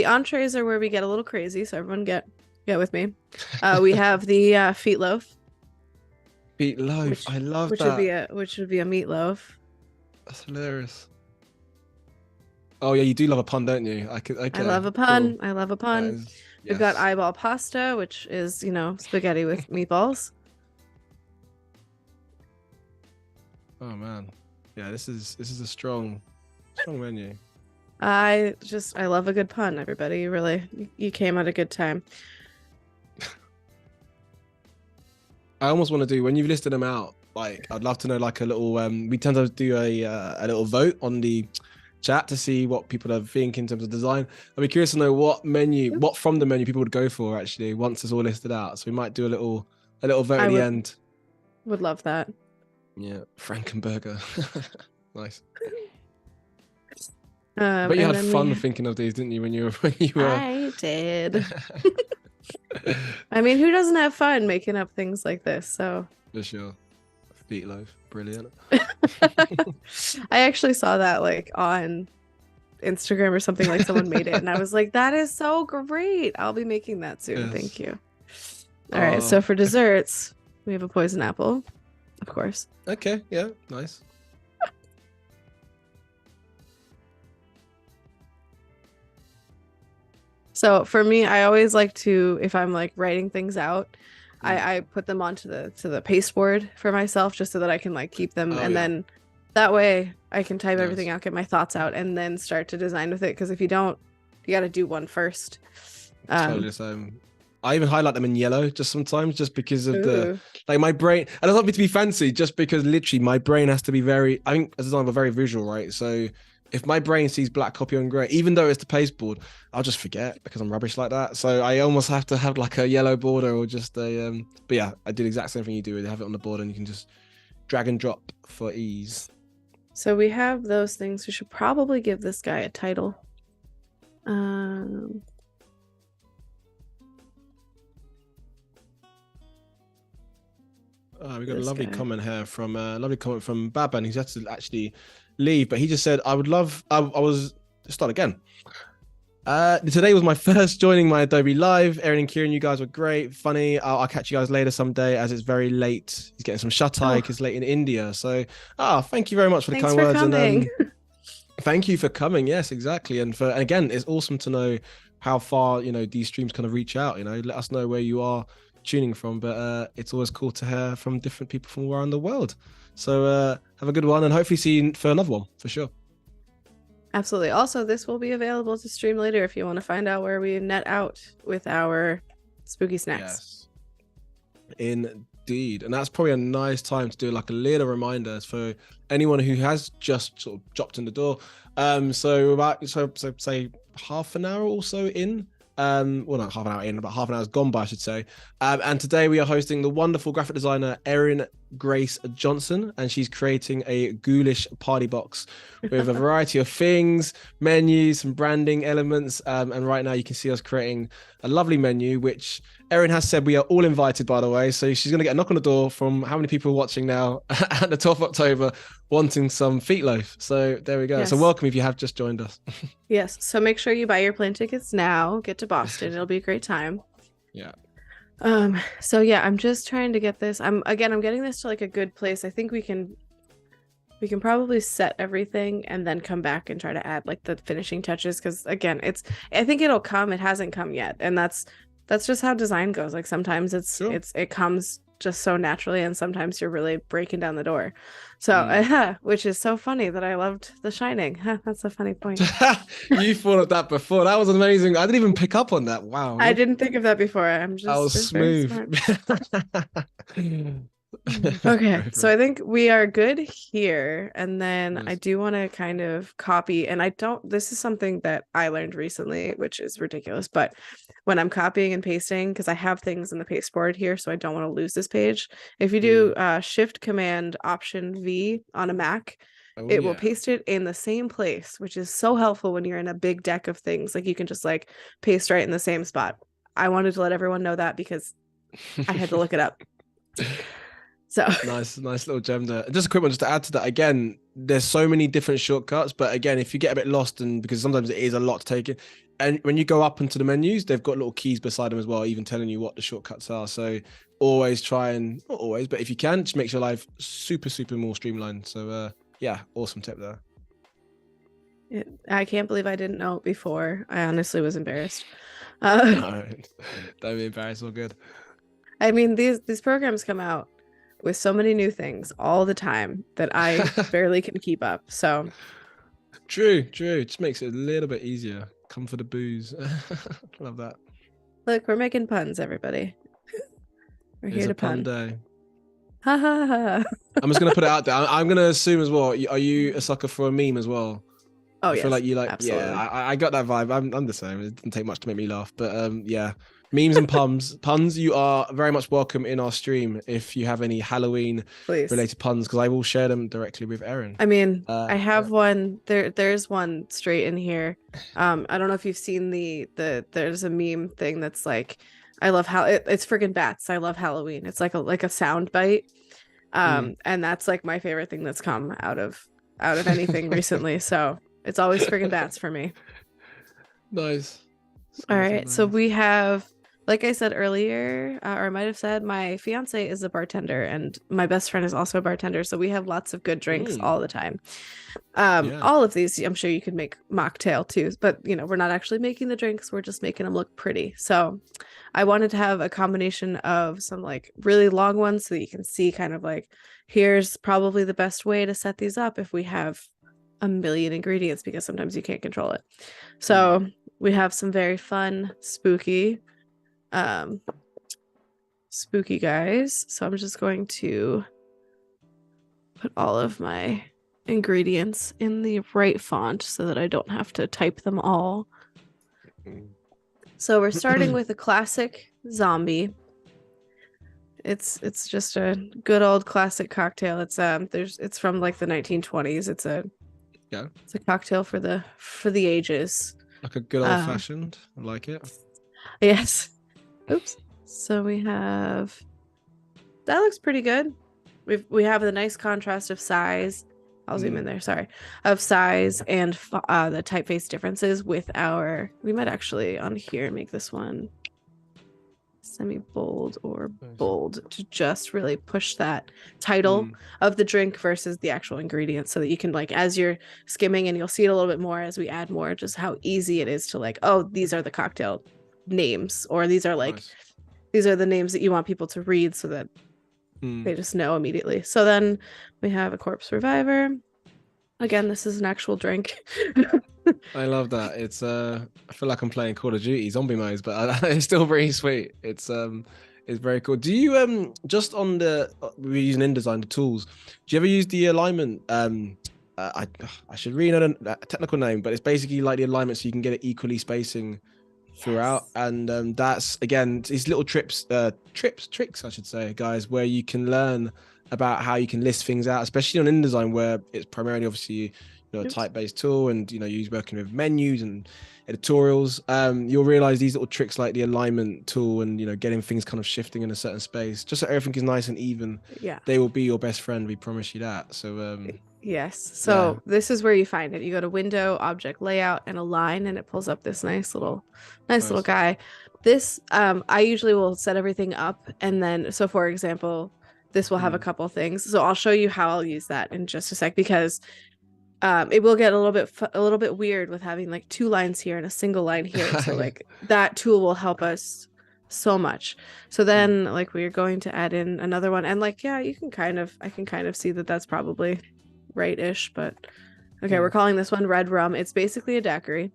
entrees are where we get a little crazy, so everyone get with me. We have the feet loaf, Beet loaf. I love which that. would be a meatloaf. That's hilarious. Oh yeah, you do love a pun, don't you? Okay, I love a pun. cool. I love a pun. Yes. We've got eyeball pasta, which is, spaghetti with meatballs. Oh man, yeah, this is a strong menu. I love a good pun, everybody. You came at a good time. I almost want to do, when you've listed them out, like I'd love to know like a little. We tend to do a little vote on the chat to see what people are thinking in terms of design. I'd be curious to know what from the menu people would go for actually once it's all listed out. So we might do a little vote at the end. Would love that. Yeah, Frankenburger. Nice. But But you had fun thinking of these, didn't you? When you were. I did. I mean, who doesn't have fun making up things like this? So For sure. Meatloaf, brilliant. I actually saw that like on Instagram or something, like someone made it, and I was like, that is so great. I'll be making that soon. Yes. Thank you. All right, so for desserts, we have a poison apple, of course. Okay, yeah, nice. So for me, I always like to, if I'm like writing things out, I put them onto the pasteboard for myself just so that I can like keep them, and then that way I can type everything out, get my thoughts out, and then start to design with it. Because if you don't, you got to do one first. Totally the same. I even highlight them in yellow just sometimes, just because of the like my brain. I don't want me to be fancy, just because literally my brain has to be very. I think as a designer, we're very visual, right? So if my brain sees black copy on grey, even though it's the pasteboard, I'll just forget because I'm rubbish like that. So I almost have to have like a yellow border or just a. But yeah, I do the exact same thing you do. You have it on the board and you can just drag and drop for ease. So we have those things. We should probably give this guy a title. We got a lovely comment here from Baban. He's had to actually leave, but he just said, I was start again. Today was my first joining my Adobe Live. Erin and Kieran, you guys were great, funny. I'll catch you guys later someday, as it's very late. He's getting some shut eye because it's late in India. So, thank you very much for the kind words. Coming. And thank you for coming. Yes, exactly. And again, it's awesome to know how far these streams kind of reach out. Let us know where you are tuning from. But it's always cool to hear from different people from around the world. So have a good one, and hopefully see you for another one for sure. Absolutely. Also, this will be available to stream later if you want to find out where we net out with our spooky snacks. Yes. Indeed. And that's probably a nice time to do like a little reminder for anyone who has just sort of dropped in the door. So say half an hour or so in. Well, not half an hour in, but half an hour's gone by, I should say. And today we are hosting the wonderful graphic designer Erin Grace Johnson, and she's creating a Ghoulish party box with a variety of things, menus, some branding elements. And right now you can see us creating a lovely menu, which Erin has said we are all invited, by the way. So she's going to get a knock on the door from how many people are watching now at the 12th of October wanting some feet loaf. So there we go. Yes. So welcome if you have just joined us. Yes. So make sure you buy your plane tickets now. Get to Boston. It'll be a great time. Yeah. So yeah, I'm just trying to get this. I'm getting this to like a good place. I think we can probably set everything and then come back and try to add like the finishing touches, because again, I think it'll come. It hasn't come yet, and that's just how design goes. Like sometimes it comes just so naturally, and sometimes you're really breaking down the door. So which is so funny that I loved The Shining. That's a funny point. You thought of that before. That was amazing. I didn't even pick up on that. Wow. I didn't think of that before. I'm just that was smooth. Okay, so I think we are good here, and then Yes. I do want to kind of copy, and this is something that I learned recently, which is ridiculous, but when I'm copying and pasting, because I have things in the pasteboard here, so I don't want to lose this page. If you do Shift Command Option V on a Mac, it will paste it in the same place, which is so helpful when you're in a big deck of things. Like you can just like paste right in the same spot. I wanted to let everyone know that because I had to look it up. So nice little gem there. Just a quick one, just to add to that. Again, there's so many different shortcuts, but again, if you get a bit lost, and because sometimes it is a lot to take in, and when you go up into the menus, they've got little keys beside them as well, even telling you what the shortcuts are. So always try, and not always, but if you can, just makes your life super more streamlined. So yeah, awesome tip there. I can't believe I didn't know it before. I honestly was embarrassed. No, don't be embarrassed. All good. I mean, these programs come out with so many new things all the time that I barely can keep up. So true. It just makes it a little bit easier. Come for the booze. Love that. Look, we're making puns, everybody. We're here to pun. Day. Ha ha ha. I'm just gonna put it out there. I'm gonna assume as well. Are you a sucker for a meme as well? Oh, I feel like you like. absolutely. Yeah, I got that vibe. I'm the same. It didn't take much to make me laugh, but yeah. Memes and puns, you are very much welcome in our stream if you have any Halloween related puns, because I will share them directly with Erin. I mean, I have one. There's one straight in here. I don't know if you've seen there's a meme thing that's like, I love how it's friggin' bats. I love Halloween. It's like a sound bite. And that's like my favorite thing that's come out of anything recently. So it's always friggin' bats for me. Nice. All right, so we have, like I said earlier, or I might have said, my fiance is a bartender and my best friend is also a bartender. So we have lots of good drinks all the time. All of these, I'm sure you could make mocktail too, but we're not actually making the drinks. We're just making them look pretty. So I wanted to have a combination of some like really long ones so that you can see kind of like, here's probably the best way to set these up if we have a million ingredients, because sometimes you can't control it. So we have some very fun, spooky guys. So I'm just going to put all of my ingredients in the right font so that I don't have to type them all. So we're starting with a classic zombie. It's just a good old classic cocktail. It's from like the 1920s. It's a cocktail for the ages. Like a good old fashioned. I like it. Yes. Oops. So we have, that looks pretty good. We have the nice contrast of size. I'll zoom in there. Sorry, of size and the typeface differences with our. We might actually on here make this one semi-bold or bold to just really push that title of the drink versus the actual ingredients, so that you can like, as you're skimming, and you'll see it a little bit more as we add more, just how easy it is to like, oh, these are the cocktail names, or these are like these are the names that you want people to read so that they just know immediately. So then we have a corpse reviver. Again, this is an actual drink. I love that. It's I feel like I'm playing Call of Duty zombie modes, but it's still very sweet. It's very cool. Do you just on the we're using InDesign, the tools, do you ever use the alignment? I should really know the technical name, but it's basically like the alignment so you can get it equally spacing throughout. And that's again these little tricks I should say, guys, where you can learn about how you can list things out, especially on InDesign, where it's primarily obviously a type-based tool, and you're working with menus and editorials. You'll realize these little tricks like the alignment tool and getting things kind of shifting in a certain space, just so everything is nice and even. Yeah, they will be your best friend, we promise you that. So yes, so this is where you find it. You go to Window, Object Layout, and Align, and it pulls up this nice little guy. This I usually will set everything up, and then so for example, this will have a couple things. So I'll show you how I'll use that in just a sec, because it will get a little bit weird with having like 2 lines here and a single line here. So like that tool will help us so much. So then like we're going to add in another one, and like I can kind of see that that's probably right-ish, but okay, we're calling this one Red Rum. It's basically a daiquiri,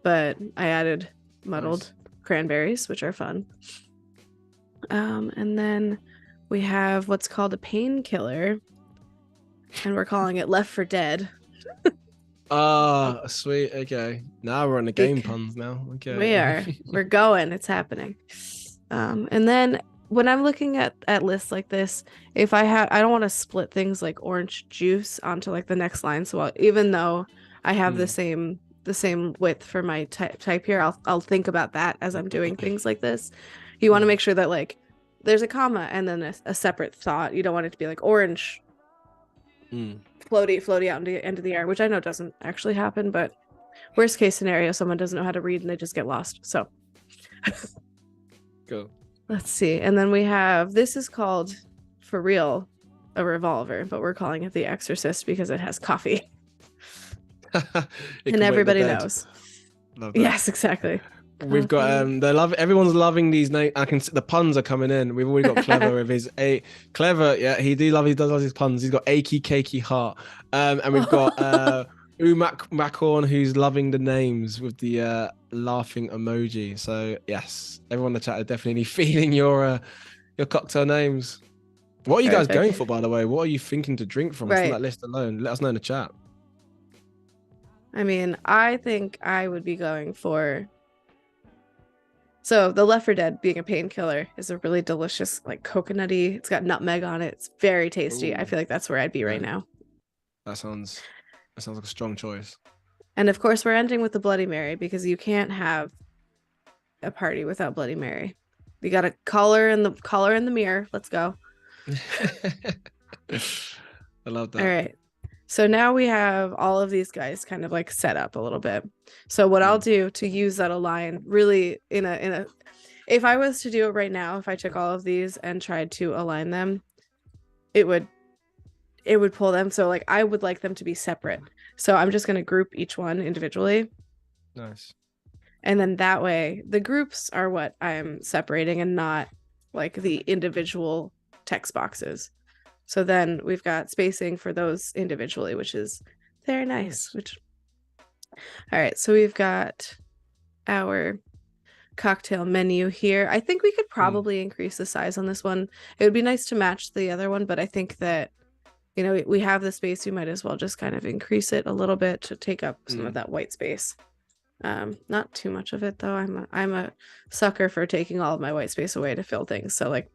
but I added muddled cranberries, which are fun. And then we have what's called a painkiller, and we're calling it Left for Dead. Sweet. Okay, now we're on the game puns now. Okay, we're going, it's happening. And then when I'm looking at lists like this, I don't want to split things like orange juice onto like the next line. So even though I have the same width for my type here, I'll think about that as I'm doing things like this. You want to make sure that like there's a comma and then a separate thought. You don't want it to be like orange floaty out into the air, which I know doesn't actually happen, but worst case scenario, someone doesn't know how to read and they just get lost. So go. Let's see. And then we have, this is called, for real, a revolver, but we're calling it the Exorcist because it has coffee. And everybody knows. Yes, exactly. We've got everyone's loving these names. I can see the puns are coming in. We've already got Clever with his Clever. Yeah, he does love his puns. He's got achy cakey heart. And we've got Maccorn, who's loving the names with the laughing emoji. So yes, everyone in the chat is definitely feeling your cocktail names. What are you guys going for, by the way? What are you thinking to drink from that list alone? Let us know in the chat. I mean, I think I would be going for, so the Left 4 Dead, being a painkiller, is a really delicious, like coconutty. It's got nutmeg on it. It's very tasty. Ooh. I feel like that's where I'd be right now. That sounds like a strong choice. And of course, we're ending with the Bloody Mary, because you can't have a party without Bloody Mary. We got a collar in the mirror. Let's go. I love that. All right. So now we have all of these guys kind of like set up a little bit. So what I'll do to use that align really if I was to do it right now, if I took all of these and tried to align them, it would pull them. So like I would like them to be separate. So I'm just going to group each one individually. Nice. And then that way the groups are what I'm separating and not like the individual text boxes. So then we've got spacing for those individually, which is very nice. All right, so we've got our cocktail menu here. I think we could probably increase the size on this one. It would be nice to match the other one, but I think that, we have the space. We might as well just kind of increase it a little bit to take up some of that white space. Not too much of it though. I'm a sucker for taking all of my white space away to fill things. So like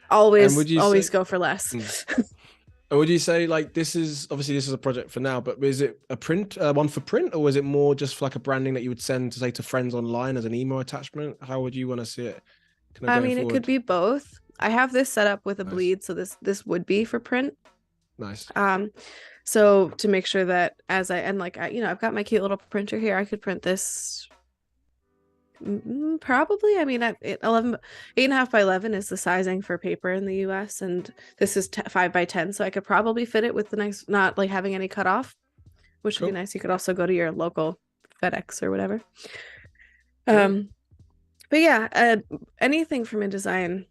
always go for less. And would you say like this is a project for now, but is it a print one for print, or is it more just for like a branding that you would send to say to friends online as an email attachment? How would you want to see it? I mean, it could be both. I have this set up with a bleed, so this would be for print. Nice. So to make sure that I've got my cute little printer here, I could print this probably. I mean, 8.5 by 11 is the sizing for paper in the US, and this is 5 by 10, so I could probably fit it with the nice, not like having any cut off, which would be nice. You could also go to your local FedEx or whatever. But yeah, anything from InDesign,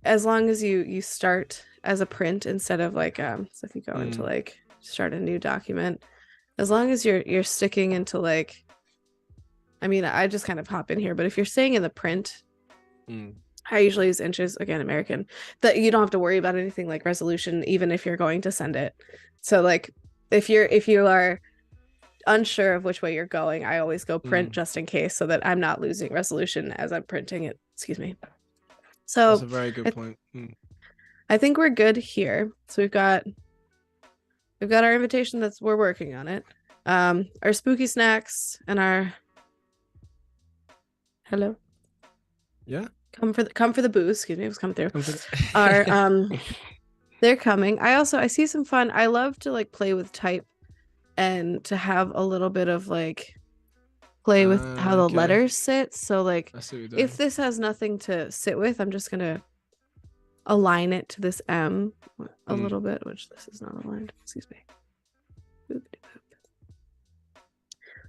as long as you start as a print instead of like so if you go into like start a new document, as long as you're sticking into like, I mean, I just kind of hop in here, but if you're staying in the print, I usually use inches, again, American, that you don't have to worry about anything like resolution, even if you're going to send it. So like if you are unsure of which way you're going, I always go print just in case, so that I'm not losing resolution as I'm printing it. Excuse me. So that's a very good point. I think we're good here. So we've got our invitation we're working on it. Our spooky snacks and our hello. Yeah. Come for the booze. Excuse me, it was coming through. Our they're coming. I see some fun. I love to like play with type and to have a little bit of like play with how the letters sit. So like if this has nothing to sit with, I'm just gonna align it to this M a little bit, which this is not aligned. Excuse me.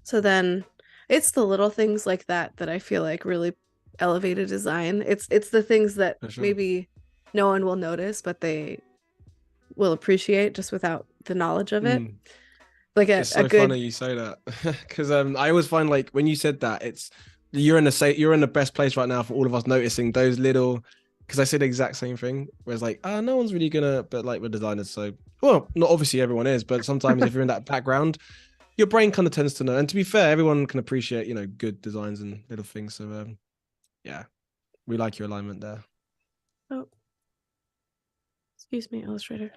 So then it's the little things like that I feel like really elevate a design. It's the things that maybe no one will notice, but they will appreciate just without the knowledge of it. Like it's so funny you say that, because I always find like when you said that, you're in the best place right now for all of us noticing those little, because I say the exact same thing, where it's like, no one's really gonna, but like we're designers, so well, not obviously everyone is, but sometimes if you're in that background, your brain kind of tends to know. And to be fair, everyone can appreciate, good designs and little things. So yeah, we like your alignment there. Oh, excuse me, Illustrator.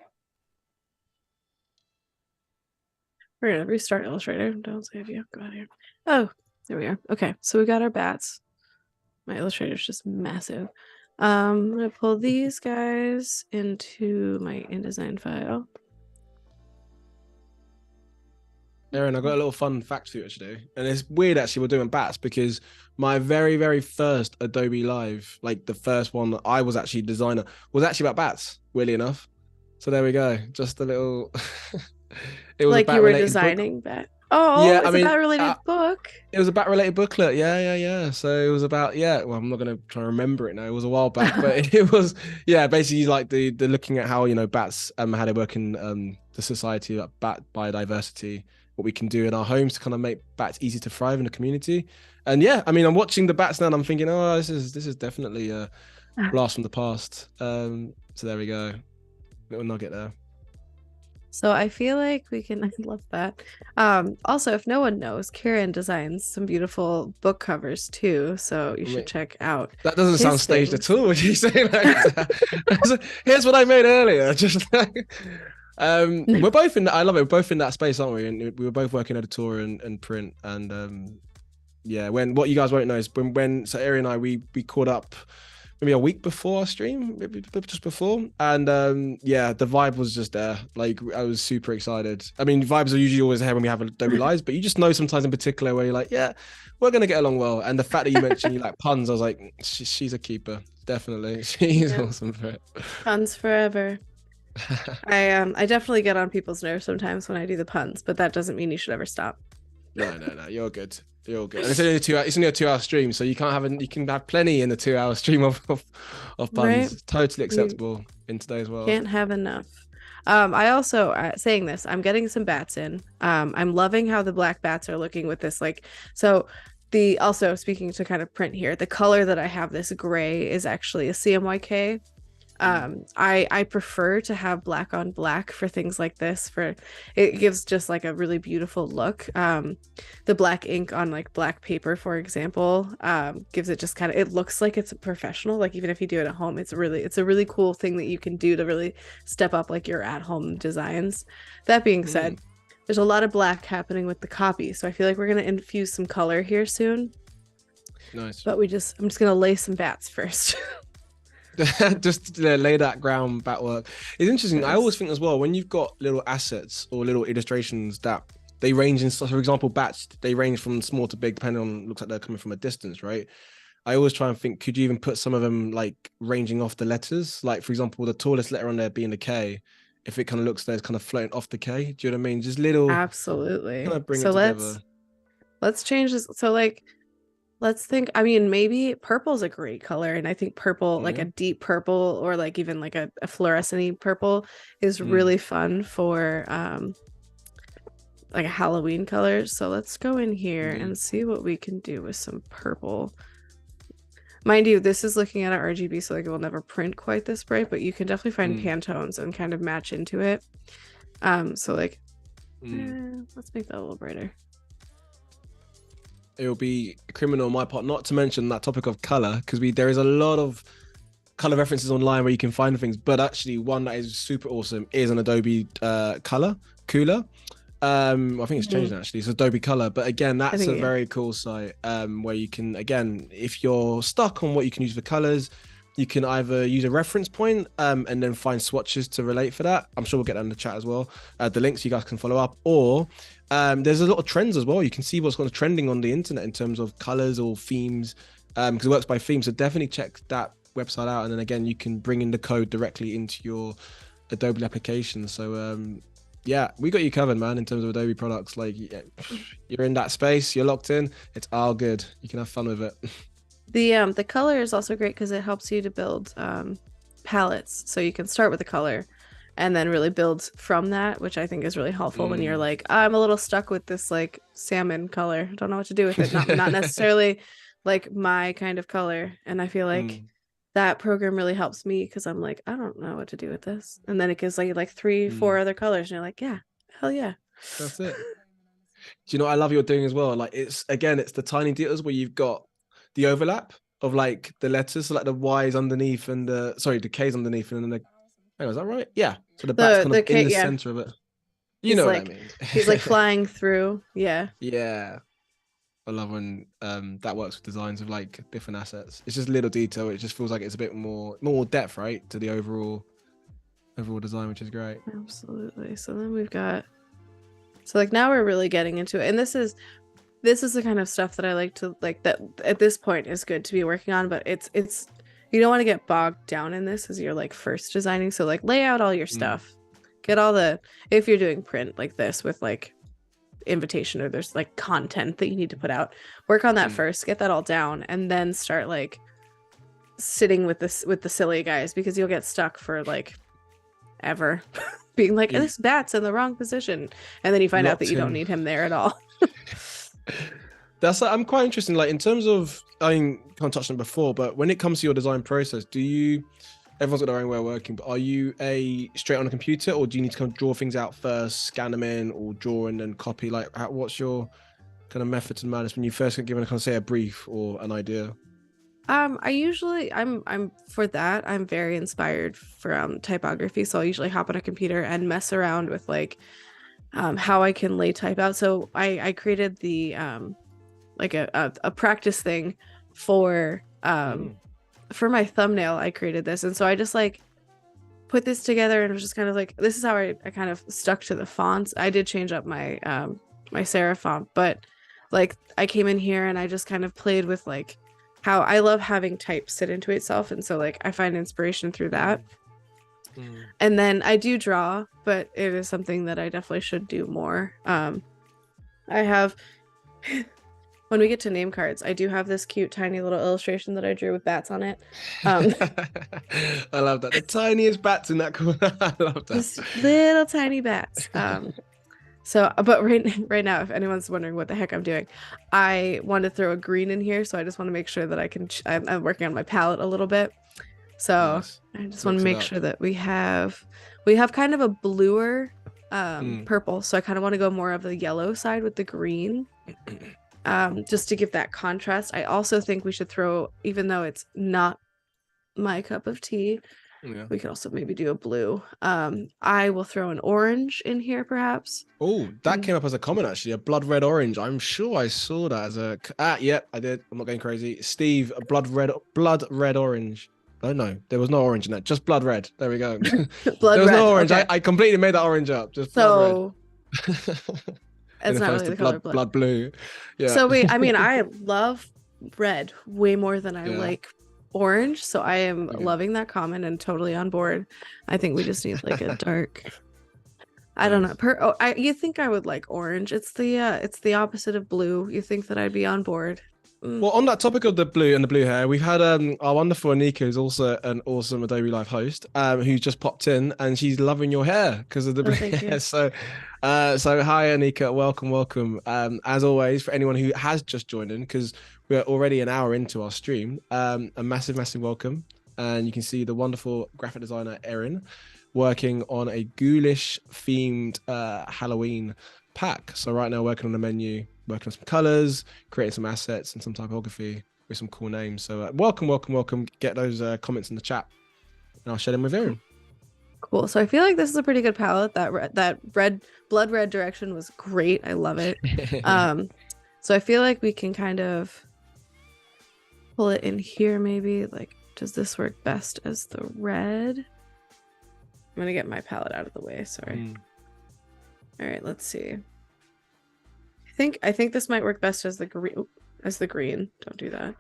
We're gonna restart Illustrator. Don't save you. Go out here. Oh, there we are. Okay, so we got our bats. My Illustrator's just massive. I'm gonna pull these guys into my InDesign file. Erin, I got a little fun fact for you actually, and it's weird actually we're doing bats because my very, very first Adobe Live, like the first one that I was actually designer, was actually about bats, weirdly enough. So there we go, just a little. It was like you were designing bat. Oh, yeah, it's a bat-related book. It was a bat-related booklet. Yeah. So it was about well, I'm not gonna try to remember it now. It was a while back, but it was basically like the looking at how bats how they work in the society, like bat biodiversity, what we can do in our homes to kind of make bats easy to thrive in the community. And I'm watching the bats now and I'm thinking, oh, this is definitely a blast from the past. So there we go, little nugget there. So I feel like we can. I love that. Also, if no one knows, Kieran designs some beautiful book covers too, so you should check out. That doesn't sound staged at all. Would you say like that? Here's what I made earlier. Just like, we're both in that. I love it. We're both in that space, aren't we? And we were both working editor and print. And when what you guys won't know is when so Erin and I we caught up maybe a week before our stream, maybe just before, and the vibe was just there. Like I was super excited. I mean, vibes are usually always there when we have Adobe Lives, but you just know sometimes in particular where you're like, yeah, we're gonna get along well. And the fact that you mentioned you like puns, I was like, she's a keeper, definitely. She's awesome for it. Puns forever. I definitely get on people's nerves sometimes when I do the puns, but that doesn't mean you should ever stop. No, you're good. You're good. And it's only a 2-hour stream, so you can have plenty in the 2-hour stream of puns. Right? Totally acceptable in today's world. Can't have enough. I also saying this, I'm getting some bats in. I'm loving how the black bats are looking with this, like, so also speaking to kind of print here, the color that I have, this gray, is actually a CMYK. I prefer to have black on black for things like this, for it gives just like a really beautiful look. The black ink on like black paper, for example, gives it just kind of, it looks like it's professional. Like even if you do it at home, it's a really cool thing that you can do to really step up like your at-home designs. That being said, there's a lot of black happening with the copy, so I feel like we're going to infuse some color here soon. Nice. But I'm just going to lay some bats first. Just to lay that ground bat work. It's interesting. Yes. I always think as well, when you've got little assets or little illustrations that they range in, for example, bats, they range from small to big, depending on, looks like they're coming from a distance, right? I always try and think, could you even put some of them like ranging off the letters? Like, for example, the tallest letter on there being the K, if it kind of looks there, it's kind of floating off the K. Do you know what I mean? Just little. Absolutely. Kind of bring it together. Let's change this. So like, let's think, I mean, maybe purple's a great color, and I think purple, like a deep purple or like even like a fluorescent purple is really fun for like a Halloween color. So let's go in here and see what we can do with some purple. Mind you, this is looking at our RGB, so like it will never print quite this bright, but you can definitely find Pantones and kind of match into it. So like let's make that a little brighter. It will be criminal on my part not to mention that topic of color, because there is a lot of color references online where you can find things, but actually one that is super awesome is an Adobe Cooler. I think it's changed actually. It's Adobe Color, but again, that's a very cool site where you can, again, if you're stuck on what you can use for colors, you can either use a reference point and then find swatches to relate for that. I'm sure we'll get that in the chat as well. The links you guys can follow up, or there's a lot of trends as well. You can see what's kind of trending on the internet in terms of colors or themes, because it works by theme. So definitely check that website out. And then again, you can bring in the code directly into your Adobe application. So yeah, we got you covered, man, in terms of Adobe products. Like, you're in that space, you're locked in, it's all good. You can have fun with it. The color is also great because it helps you to build palettes. So you can start with the color and then really build from that, which I think is really helpful when you're like, I'm a little stuck with this like salmon color. I don't know what to do with it. Not necessarily like my kind of color. And I feel like that program really helps me because I'm like, I don't know what to do with this. And then it gives like 3-4 other colors. And you're like, yeah, hell yeah. That's it. Do you know what I love you're doing as well? Like, it's the tiny details where you've got the overlap of like the letters, so like the Y's underneath and the K's underneath, and then the, is that right? Yeah. So the bat's kind of in the center of it. You know what I mean? He's like flying through. Yeah. Yeah. I love when that works with designs of like different assets. It's just little detail. It just feels like it's a bit more depth, right, to the overall design, which is great. Absolutely. So then we've got, so like now we're really getting into it, and this is the kind of stuff that I like to like, that at this point is good to be working on, but it's you don't want to get bogged down in this as you're like first designing. So like lay out all your stuff, get all the, if you're doing print like this with like invitation or there's like content that you need to put out, work on that first, get that all down, and then start like sitting with the silly guys, because you'll get stuck for like ever being like, this bat's in the wrong position, and then you find out that you don't need him there at all. That's like, I'm quite interested, like in terms of, I mean, kind of touched on it before, but when it comes to your design process, everyone's got their own way of working, but are you straight on a computer, or do you need to kind of draw things out first, scan them in, or draw and then copy? Like, what's your kind of method to madness when you first get given a kind of, say, a brief or an idea? I usually, I'm for that, I'm very inspired from typography, so I'll usually hop on a computer and mess around with like how I can lay type out. So I created the like a practice thing for my thumbnail. I created this, and so I just like put this together, and it was just kind of like, this is how I kind of stuck to the fonts. I did change up my my serif font, but like I came in here and I just kind of played with like how I love having type sit into itself, and so like I find inspiration through that. And then I do draw, but it is something that I definitely should do more. I have when we get to name cards, I do have this cute tiny little illustration that I drew with bats on it. I love that. The tiniest bats in that corner. I love that. Just little tiny bats. So, but right now, if anyone's wondering what the heck I'm doing, I want to throw a green in here. So I just want to make sure that I'm working on my palette a little bit. So nice. I just want to make sure that we have kind of a bluer purple. So I kind of want to go more of the yellow side with the green, just to give that contrast. I also think we should throw, even though it's not my cup of tea, we could also maybe do a blue. I will throw an orange in here, perhaps. Oh, that came up as a comment, actually. A blood red orange. I'm sure I saw that as a... yep, I did. I'm not going crazy. Steve, a blood red orange. Oh, no, there was no orange in that. Just blood red. There we go. There was no orange. Okay. I completely made that orange up. Just blood red. It's not really the color blood blue. Yeah. So I love red way more than I like orange, so I am loving that comment and totally on board. I think we just need like a dark. I don't know. You think I would like orange? It's the opposite of blue. You think that I'd be on board? Well, on that topic of the blue and the blue hair, we've had our wonderful Anika, who's also an awesome Adobe Live host, who just popped in, and she's loving your hair because of the blue hair. So hi Anika, welcome. As always, for anyone who has just joined in, because we're already an hour into our stream, a massive welcome. And you can see the wonderful graphic designer Erin working on a Ghoulish themed Halloween pack. So right now working on the menu, working on some colors, creating some assets and some typography. with some cool names. So welcome. Get those comments in the chat, and I'll share them with Erin. Cool. So I feel like this is a pretty good palette. That blood red direction was great. I love it. So I feel like we can kind of pull it in here maybe. Like, does this work best as the red? I'm gonna get my palette out of the way. Sorry. All right, let's see. I think this might work best as the green. As the green. Don't do that.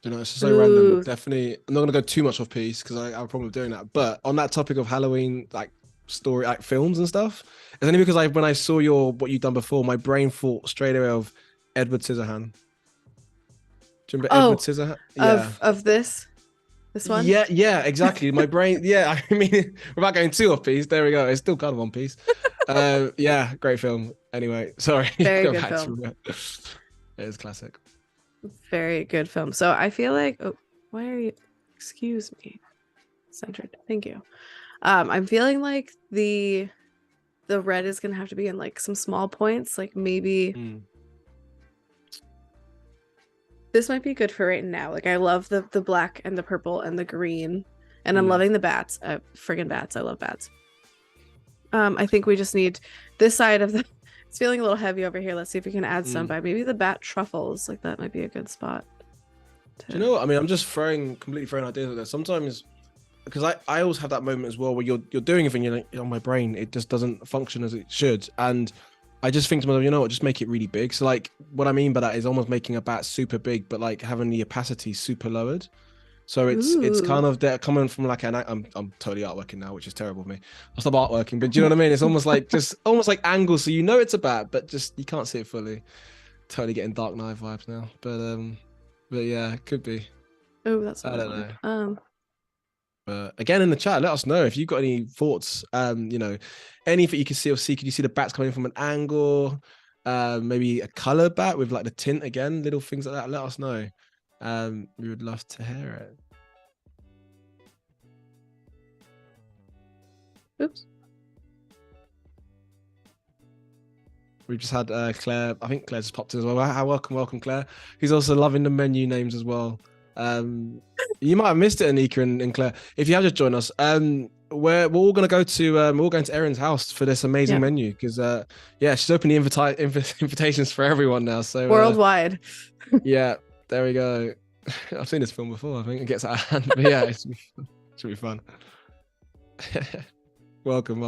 You know, it's so random. Definitely, I'm not gonna go too much off piece because I have a problem with doing that. But on that topic of Halloween, like story, like films and stuff, it's only because when I saw what you've done before, my brain thought straight away of Edward Scissorhand. Do you remember Edward Scissorhand? Yeah. Of this one? Yeah, exactly. My brain. Yeah, I mean, without going too off piece, there we go. It's still kind of on piece. Yeah, great film. Anyway, sorry. Very good film. It is classic. Very good film. So I feel like, why are you? Excuse me. Centered. Thank you. I'm feeling like the red is gonna have to be in like some small points, like maybe. This might be good for right now. Like I love the black and the purple and the green, and I'm loving the bats. Friggin' bats! I love bats. I think we just need this side of the. It's feeling a little heavy over here. Let's see if we can add some by maybe the bat truffles. Like that might be a good spot. Do you know what I mean? I'm just completely throwing ideas at this. Sometimes, because I always have that moment as well where you're doing a thing, you're like, on my brain, it just doesn't function as it should, and I just think to myself, you know what, just make it really big. So like, what I mean by that is almost making a bat super big, but like having the opacity super lowered. So it's kind of they're coming from like I'm totally artworking now, which is terrible of me. I'll stop artworking, but do you know what I mean? It's almost like almost like angles, so you know it's a bat, but just you can't see it fully. Totally getting Dark Knight vibes now, but yeah, it could be. Oh, that's I don't know. But again, in the chat, let us know if you've got any thoughts. You know, anything you can see or see. Could you see the bats coming from an angle? Maybe a color bat with like the tint again, little things like that. Let us know. We would love to hear it. Oops. We just had Claire. I think Claire just popped in as well. Welcome, Claire. Who's also loving the menu names as well. You might have missed it, Anika and Claire. If you have just joined us, we're all going to go to we're all going to Erin's house for this amazing menu because she's opening invitations for everyone now. So worldwide. Yeah, there we go. I've seen this film before. I think it gets out of hand, but yeah, it should be fun. Welcome.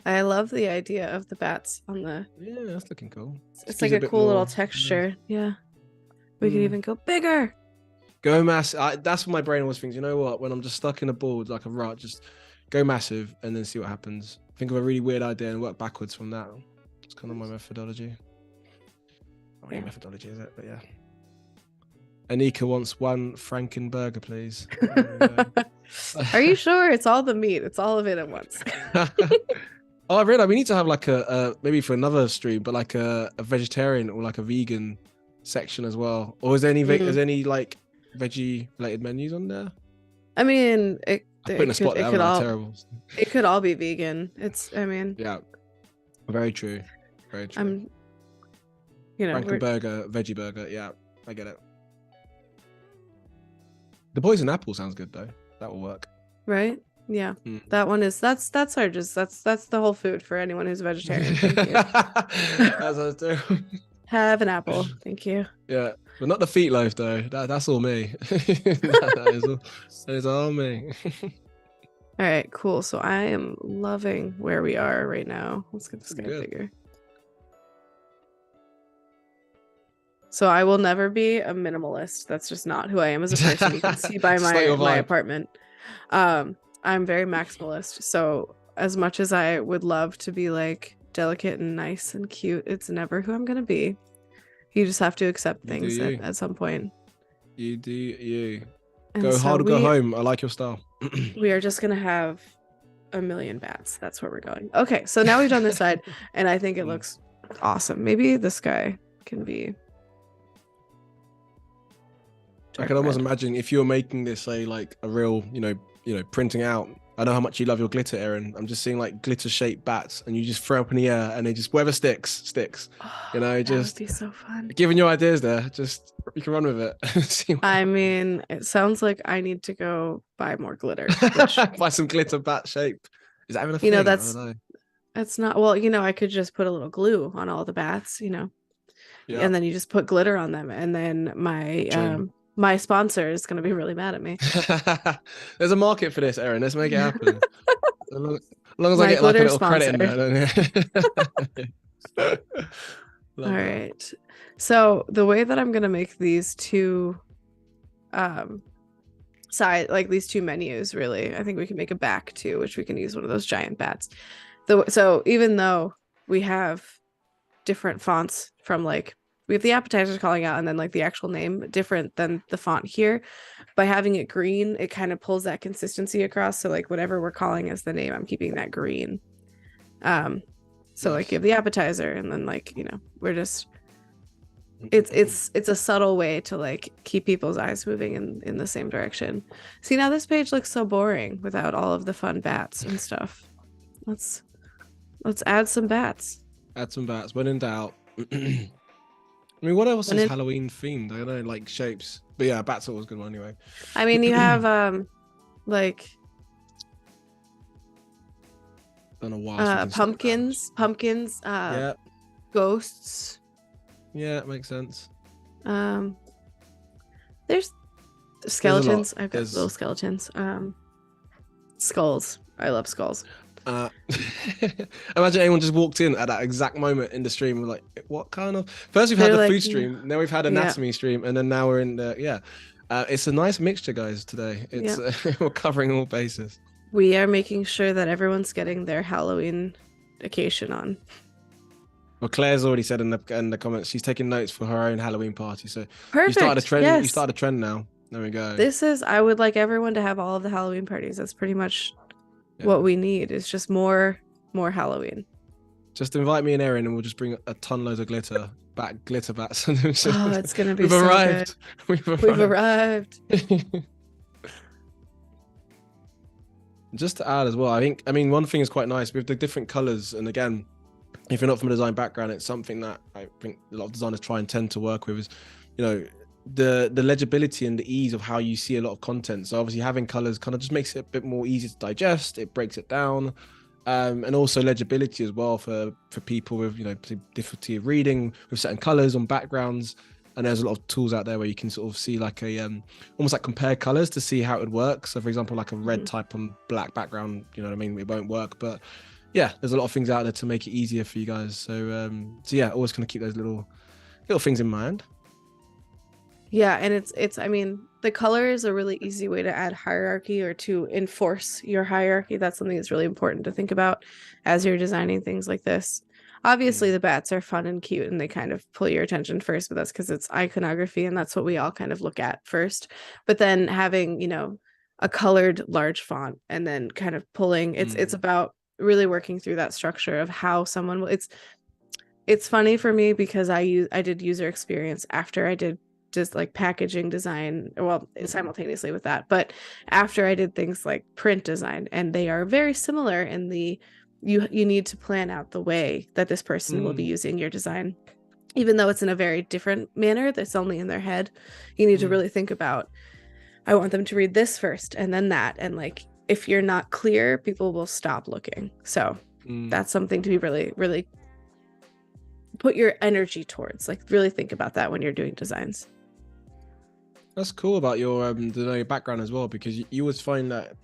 I love the idea of the bats on the. Yeah, that's looking cool. It's like a cool little texture. Yeah. We could even go bigger. Go massive. That's what my brain always thinks. You know what? When I'm just stuck in a board like a rut, just go massive and then see what happens. Think of a really weird idea and work backwards from that. It's kind of my methodology. Oh, yeah, methodology is it? But yeah. Anika wants one Frankenburger, please. Are you sure? It's all the meat. It's all of it at once. Oh, I read we need to have like a maybe for another stream, but like a vegetarian or like a vegan section as well. Or is there any like veggie related menus on there? I mean, it could all be vegan. Yeah, very true. Frankenburger, veggie burger. Yeah, I get it. The poison apple sounds good though. That will work. Right? Yeah. That one is that's the whole food for anyone who's a vegetarian. Thank you. That's us too. Have an apple. Thank you. Yeah. But not the feet loaf though. That's all me. that is all me. All right, cool. So I am loving where we are right now. Let's get this guy bigger. So I will never be a minimalist. That's just not who I am as a person. You can see by my apartment. I'm very maximalist. So as much as I would love to be like delicate and nice and cute, it's never who I'm gonna be. You just have to accept things at some point. You do you. And go hard or go home. I like your style. We are just gonna have a million bats. That's where we're going. Okay, so now we've done this side, and I think it looks awesome. Maybe this guy can be. I can almost imagine if you're making this like a real, printing out. I know how much you love your glitter, Erin. I'm just seeing like glitter shaped bats, and you just throw up in the air, and they just whatever sticks. Oh, That would be so fun. giving you ideas there. Just you can run with it. I mean, it sounds like I need to go buy more glitter. Which, buy some glitter bat shape. Is that even a thing? I don't know. That's not, well, I could just put a little glue on all the bats, Yeah. And then you just put glitter on them, and then my sponsor is going to be really mad at me. There's a market for this, Erin. Let's make it happen. As long as I get like a little sponsor. credit in there. All right. So the way that I'm going to make these two these two menus, really, I think we can make a back too, which we can use one of those giant bats. So even though we have different fonts from we have the appetizers calling out and then the actual name different than the font here, by having it green, it kind of pulls that consistency across. So whatever we're calling as the name, I'm keeping that green. So you have the appetizer, and then we're just it's a subtle way to keep people's eyes moving in the same direction. See, now this page looks so boring without all of the fun bats and stuff. Let's add some bats. Add some bats when in doubt. I mean, what else is Halloween themed? I don't know, shapes. But yeah, bats are always a good one anyway. I mean, you have don't know why. Pumpkins, yeah. Ghosts. Yeah, it makes sense. There's skeletons. I've got little skeletons. Skulls. I love skulls. Imagine anyone just walked in at that exact moment in the stream. We're like, what kind of? First we've had the food stream, then we've had anatomy stream, and then now we're in the it's a nice mixture, guys. Today it's we're covering all bases. We are making sure that everyone's getting their Halloween occasion on. Well, Claire's already said in the comments she's taking notes for her own Halloween party. So perfect. You started a trend. Yes. You started a trend now. There we go. I would like everyone to have all of the Halloween parties. That's pretty much what we need. Is just more Halloween. Just invite me and Erin, and we'll just bring a ton loads of glitter bats. It's gonna be. We've so arrived. Good. We've arrived. Just to add as well, I mean, one thing is quite nice with the different colors, and again, if you're not from a design background, it's something that I think a lot of designers try and tend to work with is, the legibility and the ease of how you see a lot of content. So obviously having colors kind of just makes it a bit more easy to digest. It breaks it down, and also legibility as well for people with difficulty of reading with certain colors on backgrounds. And there's a lot of tools out there where you can sort of see almost like compare colors to see how it would work. So for example, like a red type on black background, you know what I mean? It won't work, but yeah, there's a lot of things out there to make it easier for you guys. So yeah, always going to keep those little things in mind. Yeah, and it's I mean, the color is a really easy way to add hierarchy or to enforce your hierarchy. That's something that's really important to think about as you're designing things like this. Obviously, the bats are fun and cute, and they kind of pull your attention first, but that's because it's iconography, and that's what we all kind of look at first. But then having, a colored large font, and then kind of pulling, it's about really working through that structure of how someone will. It's funny for me because I did user experience after I did just packaging design, well, simultaneously with that, but after I did things like print design, and they are very similar in the you need to plan out the way that this person will be using your design, even though it's in a very different manner that's only in their head. You need to really think about, I want them to read this first and then that, and if you're not clear, people will stop looking. So that's something to be really, really put your energy towards. Really think about that when you're doing designs. That's cool about your background as well, because you always find that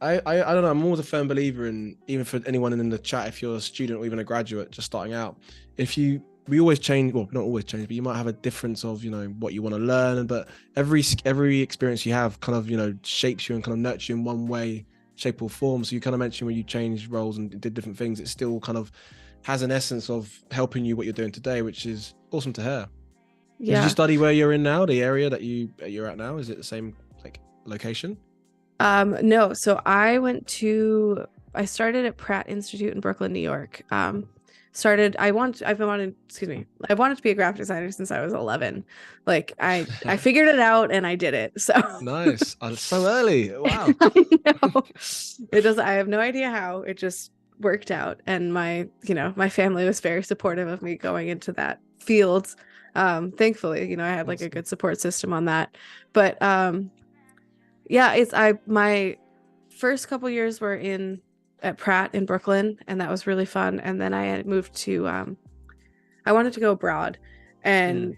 I don't know, I'm always a firm believer in, even for anyone in the chat, if you're a student or even a graduate just starting out, we always change, well, not always change, but you might have a difference of what you want to learn, but every experience you have kind of shapes you and kind of nurtures you in one way, shape or form. So you kind of mentioned when you changed roles and did different things, it still kind of has an essence of helping you what you're doing today, which is awesome to hear. Yeah. Did you study where you're in now, the area that you're at now? Is it the same location? No. So I started at Pratt Institute in Brooklyn, New York. I've wanted, excuse me, I've wanted to be a graphic designer since I was 11. Like I figured it out and I did it. So Nice. Oh, so early. Wow. I know. I have no idea how. It just worked out. And my family was very supportive of me going into that field. Thankfully, I had like a good support system on that. But yeah, my first couple years were at Pratt in Brooklyn, and that was really fun. And then I had moved to I wanted to go abroad, and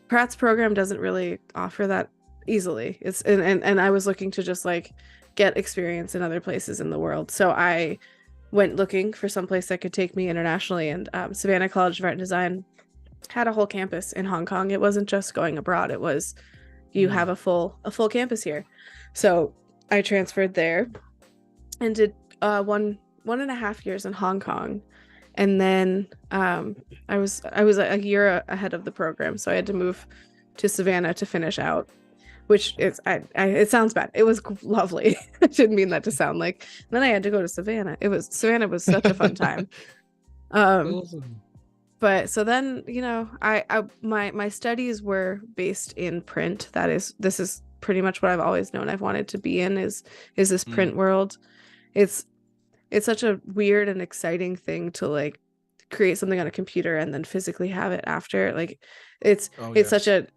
Pratt's program doesn't really offer that easily. It's and I was looking to just like get experience in other places in the world. So I went looking for some place that could take me internationally, and Savannah College of Art and Design had a whole campus in Hong Kong. It wasn't just going abroad. It was you have a full campus here. So I transferred there and did 1.5 years in Hong Kong. And then I was a year ahead of the program, so I had to move to Savannah to finish out, which is it sounds bad. It was lovely. I didn't mean that to sound like. And then I had to go to Savannah. Savannah was such a fun time. Awesome. But so then, my studies were based in print. This is pretty much what I've always known I've wanted to be in is this print world. It's such a weird and exciting thing to like create something on a computer and then physically have it after. Like it's such a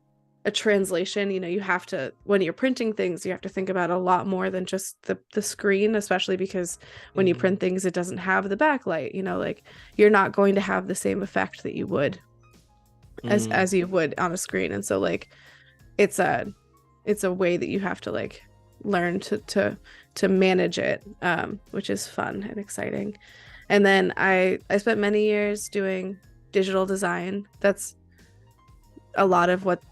translation. You have to, when you're printing things, you have to think about a lot more than just the screen, especially because when you print things, it doesn't have the backlight. Like you're not going to have the same effect that you would as you would on a screen. And so like it's a way that you have to like learn to manage it, which is fun and exciting. And then I spent many years doing digital design. That's a lot of what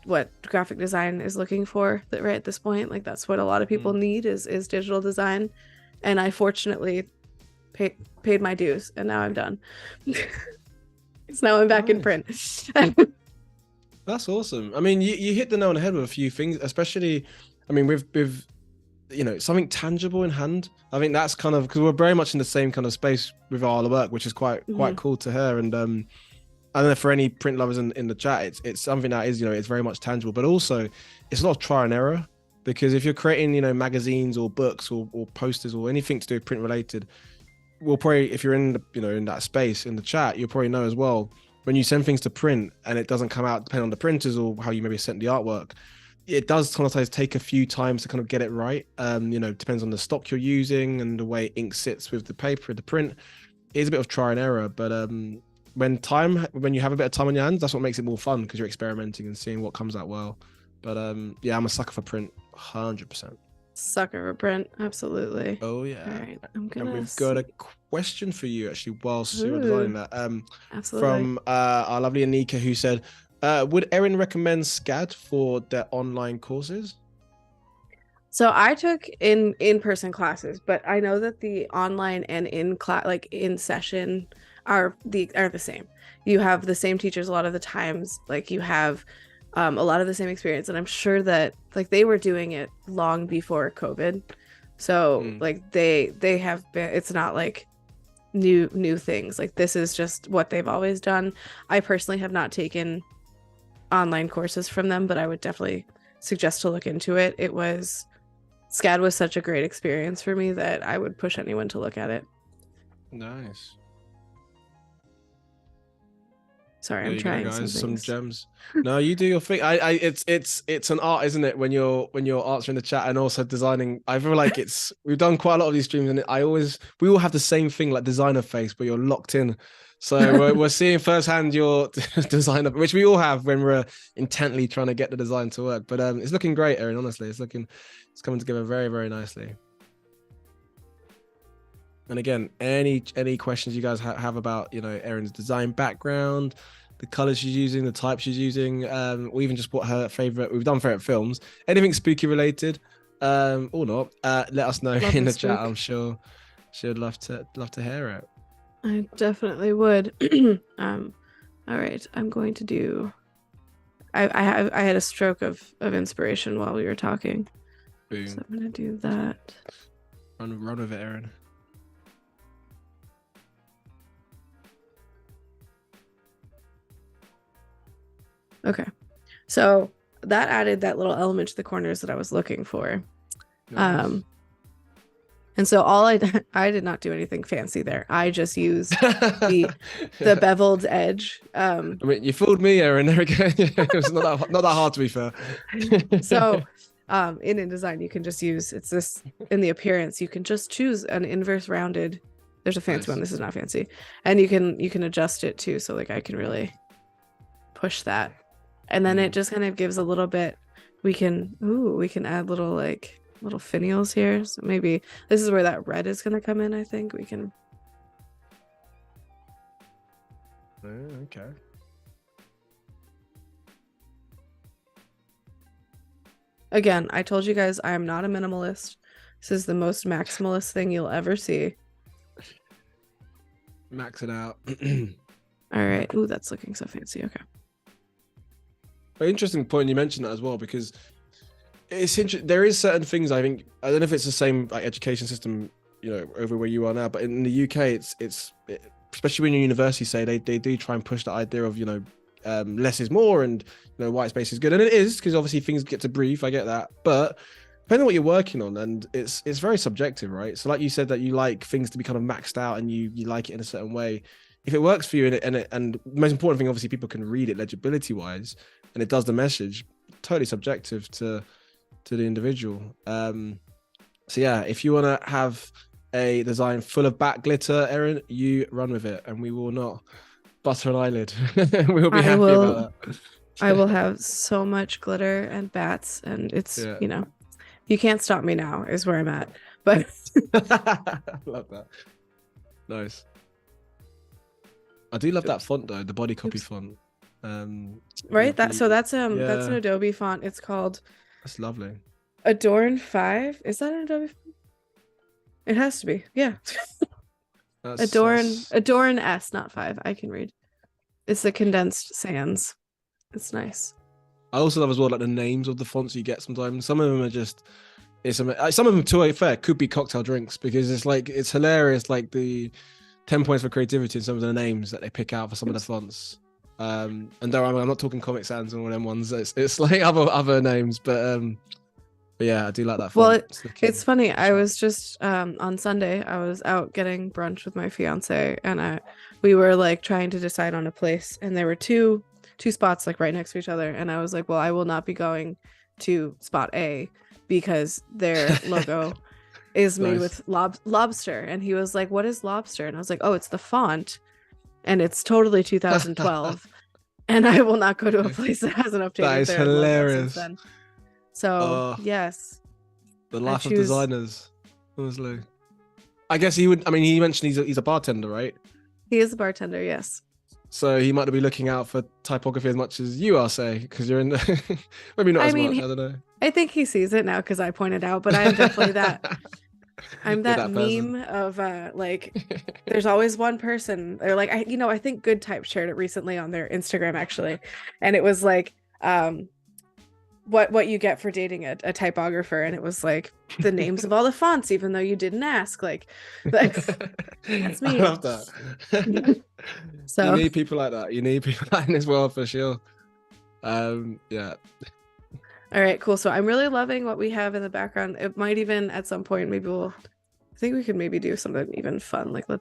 graphic design is looking for right at this point. Like that's what a lot of people need is digital design. And I fortunately paid my dues, and now I'm done. So now I'm back in print. That's awesome. I mean, you hit the nail on the head with a few things, especially, I mean, with something tangible in hand. I think that's kind of because we're very much in the same kind of space with our work, which is quite cool to hear. And I don't know, for any print lovers in the chat, it's something that is, it's very much tangible, but also it's a lot of trial and error, because if you're creating, magazines or books or posters or anything to do with print related, we'll probably, if you're in the, in that space in the chat, you'll probably know as well, when you send things to print and it doesn't come out, depending on the printers or how you maybe sent the artwork, it does sometimes take a few times to kind of get it right. Depends on the stock you're using and the way ink sits with the paper, the print. It is a bit of trial and error, but when you have a bit of time on your hands, that's what makes it more fun, because you're experimenting and seeing what comes out well. But yeah, I'm a sucker for print, 100%. Sucker for print, absolutely. Oh yeah. All right, and we've got a question for you actually whilst you're designing that. Absolutely. From our lovely Anika, who said, would Erin recommend SCAD for their online courses? So I took in-person classes, but I know that the online and in session are the same. You have the same teachers a lot of the times. Like you have a lot of the same experience, and I'm sure that like they were doing it long before COVID. So like they have been. It's not like new things. Like this is just what they've always done. I personally have not taken online courses from them, but I would definitely suggest to look into it. SCAD was such a great experience for me that I would push anyone to look at it. Nice. Sorry, I'm trying guys, some gems. No, you do your thing. It's an art, isn't it? When you're answering the chat and also designing. I feel like we've done quite a lot of these streams, and we all have the same thing, like designer face, but you're locked in. So we're seeing firsthand your designer, which we all have when we're intently trying to get the design to work. But it's looking great, Erin. Honestly, it's coming together very, very nicely. And again, any questions you guys have about, Erin's design background, the colors she's using, the types she's using, or even just what her favorite, we've done favorite films, anything spooky related, or not, let us know in the chat. I'm sure she'd love to hear it. I definitely would. All right, I'm going to do. I had a stroke of inspiration while we were talking. Boom. So I'm gonna do that. Run with it, Erin. Okay. So that added that little element to the corners that I was looking for. Nice. And so I did not do anything fancy there. I just used the Yeah. beveled edge. I mean, you fooled me, Erin. There we go. It was not that hard, to be fair. So in InDesign, you can just use, it's this, in the appearance, you can just choose an inverse rounded. There's a fancy one. This is not fancy. And you can adjust it too. So like I can really push that. And then it just kind of gives a little bit, we can add little finials here. So maybe this is where that red is going to come in. I think we can. Okay. Again, I told you guys I am not a minimalist. This is the most maximalist thing you'll ever see. Max it out. All right. Ooh, that's looking so fancy. Okay. Very interesting point you mentioned that as well, because there is certain things, I think, I don't know if it's the same like education system, over where you are now, but in the UK, it's especially when you're in university, say they do try and push the idea of less is more, and white space is good, and it is, because obviously things get to breathe. I get that, but depending on what you're working on, and it's very subjective, right? So like you said, that you like things to be kind of maxed out, and you like it in a certain way. If it works for you, and the most important thing, obviously, people can read it legibility wise, and it does the message. Totally subjective to the individual. So yeah, if you want to have a design full of bat glitter, Erin, you run with it, and we will not butter an eyelid. We'll be happy about that. I will have so much glitter and bats, and it's you can't stop me now is where I'm at. But love that. Nice. I do love that font though, the body copy font. Right, that's an Adobe font. It's called, that's lovely, Adorn 5. Is that an Adobe font? It has to be. Yeah. Adorn S, not 5. I can read. It's the condensed sans. It's nice. I also love as well like the names of the fonts you get sometimes. Some of them are just some of them, to be fair, could be cocktail drinks, because it's hilarious, like the 10 points for creativity in some of the names that they pick out for some of the fonts. And there, I'm not talking Comic Sans and one of them ones. It's like other names, but yeah, I do like that font. Well, it's funny. I was just on Sunday, I was out getting brunch with my fiance, and we were like trying to decide on a place, and there were two spots like right next to each other, and I was like, well, I will not be going to spot A because their logo is made with lobster. And he was like, what is lobster? And I was like, oh, it's the font, and it's totally 2012. And I will not go to a place that hasn't updated. That is their hilarious. Logo since then. So yes, the life of designers, honestly. I guess he would. I mean, he mentioned he's a bartender, right? He is a bartender, yes. So he might be looking out for typography as much as you are, say, because you're in the maybe not as much. I don't know. I think he sees it now because I pointed out, but I'm definitely that. I'm that meme of like there's always one person, or like I think Good Type shared it recently on their Instagram actually, and it was like what you get for dating a typographer, and it was like the names of all the fonts even though you didn't ask. Like that's me. I love that. So you need people like that. You need people like that in this world for sure. Yeah. All right, cool. So I'm really loving what we have in the background. It might even at some point, maybe I think we could maybe do something even fun. Like I'm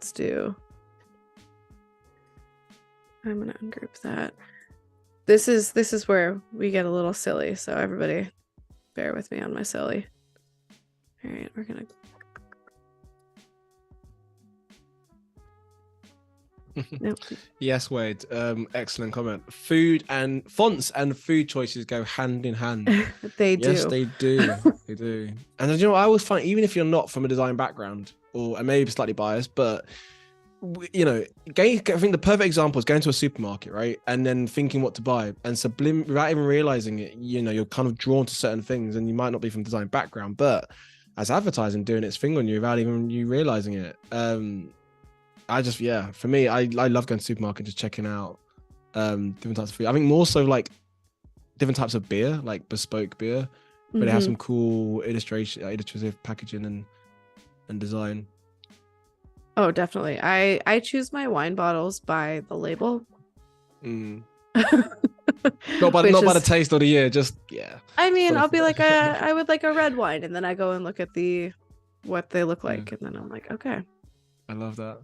gonna ungroup that. This is where we get a little silly. So everybody bear with me on my silly. All right, we're gonna. Nope. Yes, Wade. Excellent comment. Food and fonts and food choices go hand in hand. They do. Yes, they do. They do. And I always find, even if you're not from a design background, or maybe slightly biased, but I think the perfect example is going to a supermarket, right? And then thinking what to buy, and without even realizing it, you're kind of drawn to certain things, and you might not be from design background, but as advertising doing its thing on you without even you realizing it. For me, I love going to the supermarket, just checking out different types of food. I think more so like different types of beer, like bespoke beer, where they have some cool illustrative packaging and design. Oh, definitely. I choose my wine bottles by the label. Not by Which the is, taste or the year, just yeah. I mean, Sorry I'll for be that. like, I would like a red wine, and then I go and look at what they look Yeah, like, and then I'm like, okay. I love that.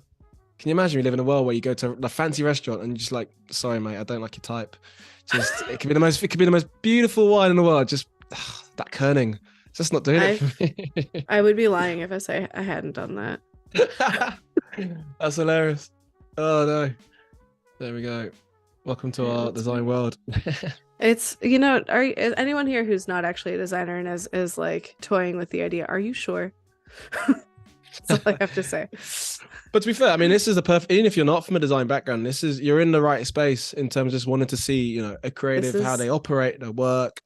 Can you imagine we live in a world where you go to a fancy restaurant and you're just like, sorry mate, I don't like your type. Just it could be the most beautiful wine in the world. Just that kerning. It's just not doing it for me. I would be lying if I say I hadn't done that. That's hilarious. Oh no. There we go. Welcome to our design world. It's, is anyone here who's not actually a designer and is like toying with the idea? Are you sure? That's all I have to say. But to be fair, I mean, this is the perfect, even if you're not from a design background, you're in the right space in terms of just wanting to see, a creative, how they operate, their work,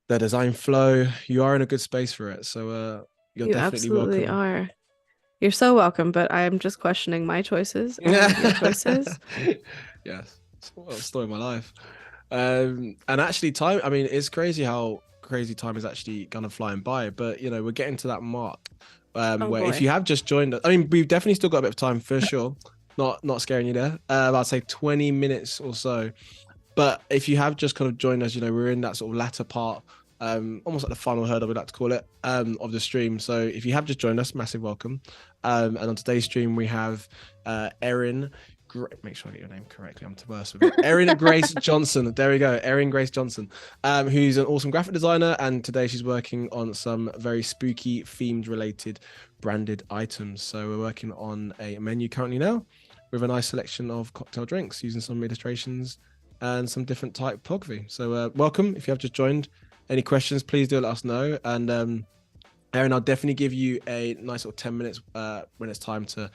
their design flow. You are in a good space for it. So you're you definitely absolutely welcome. are. You're so welcome, but I'm just questioning my choices and your choices. Yes. Well, story of my life. And actually time, I mean, it's crazy how crazy time is actually kind of flying by, but we're getting to that mark where if you have just joined us, I mean, we've definitely still got a bit of time for sure. Not scaring you there. I'd say 20 minutes or so. But if you have just kind of joined us, we're in that sort of latter part, almost like the final hurdle, we like to call it, of the stream. So if you have just joined us, massive welcome. And on today's stream, we have Erin. Make sure I get your name correctly. I'm too worse with it. Erin Grace Johnson. There we go. Erin Grace Johnson, who's an awesome graphic designer. And today she's working on some very spooky themed related branded items. So we're working on a menu currently now with a nice selection of cocktail drinks using some illustrations and some different typography. So welcome. If you have just joined, any questions, please do let us know. And Erin, I'll definitely give you a nice little 10 minutes when it's time to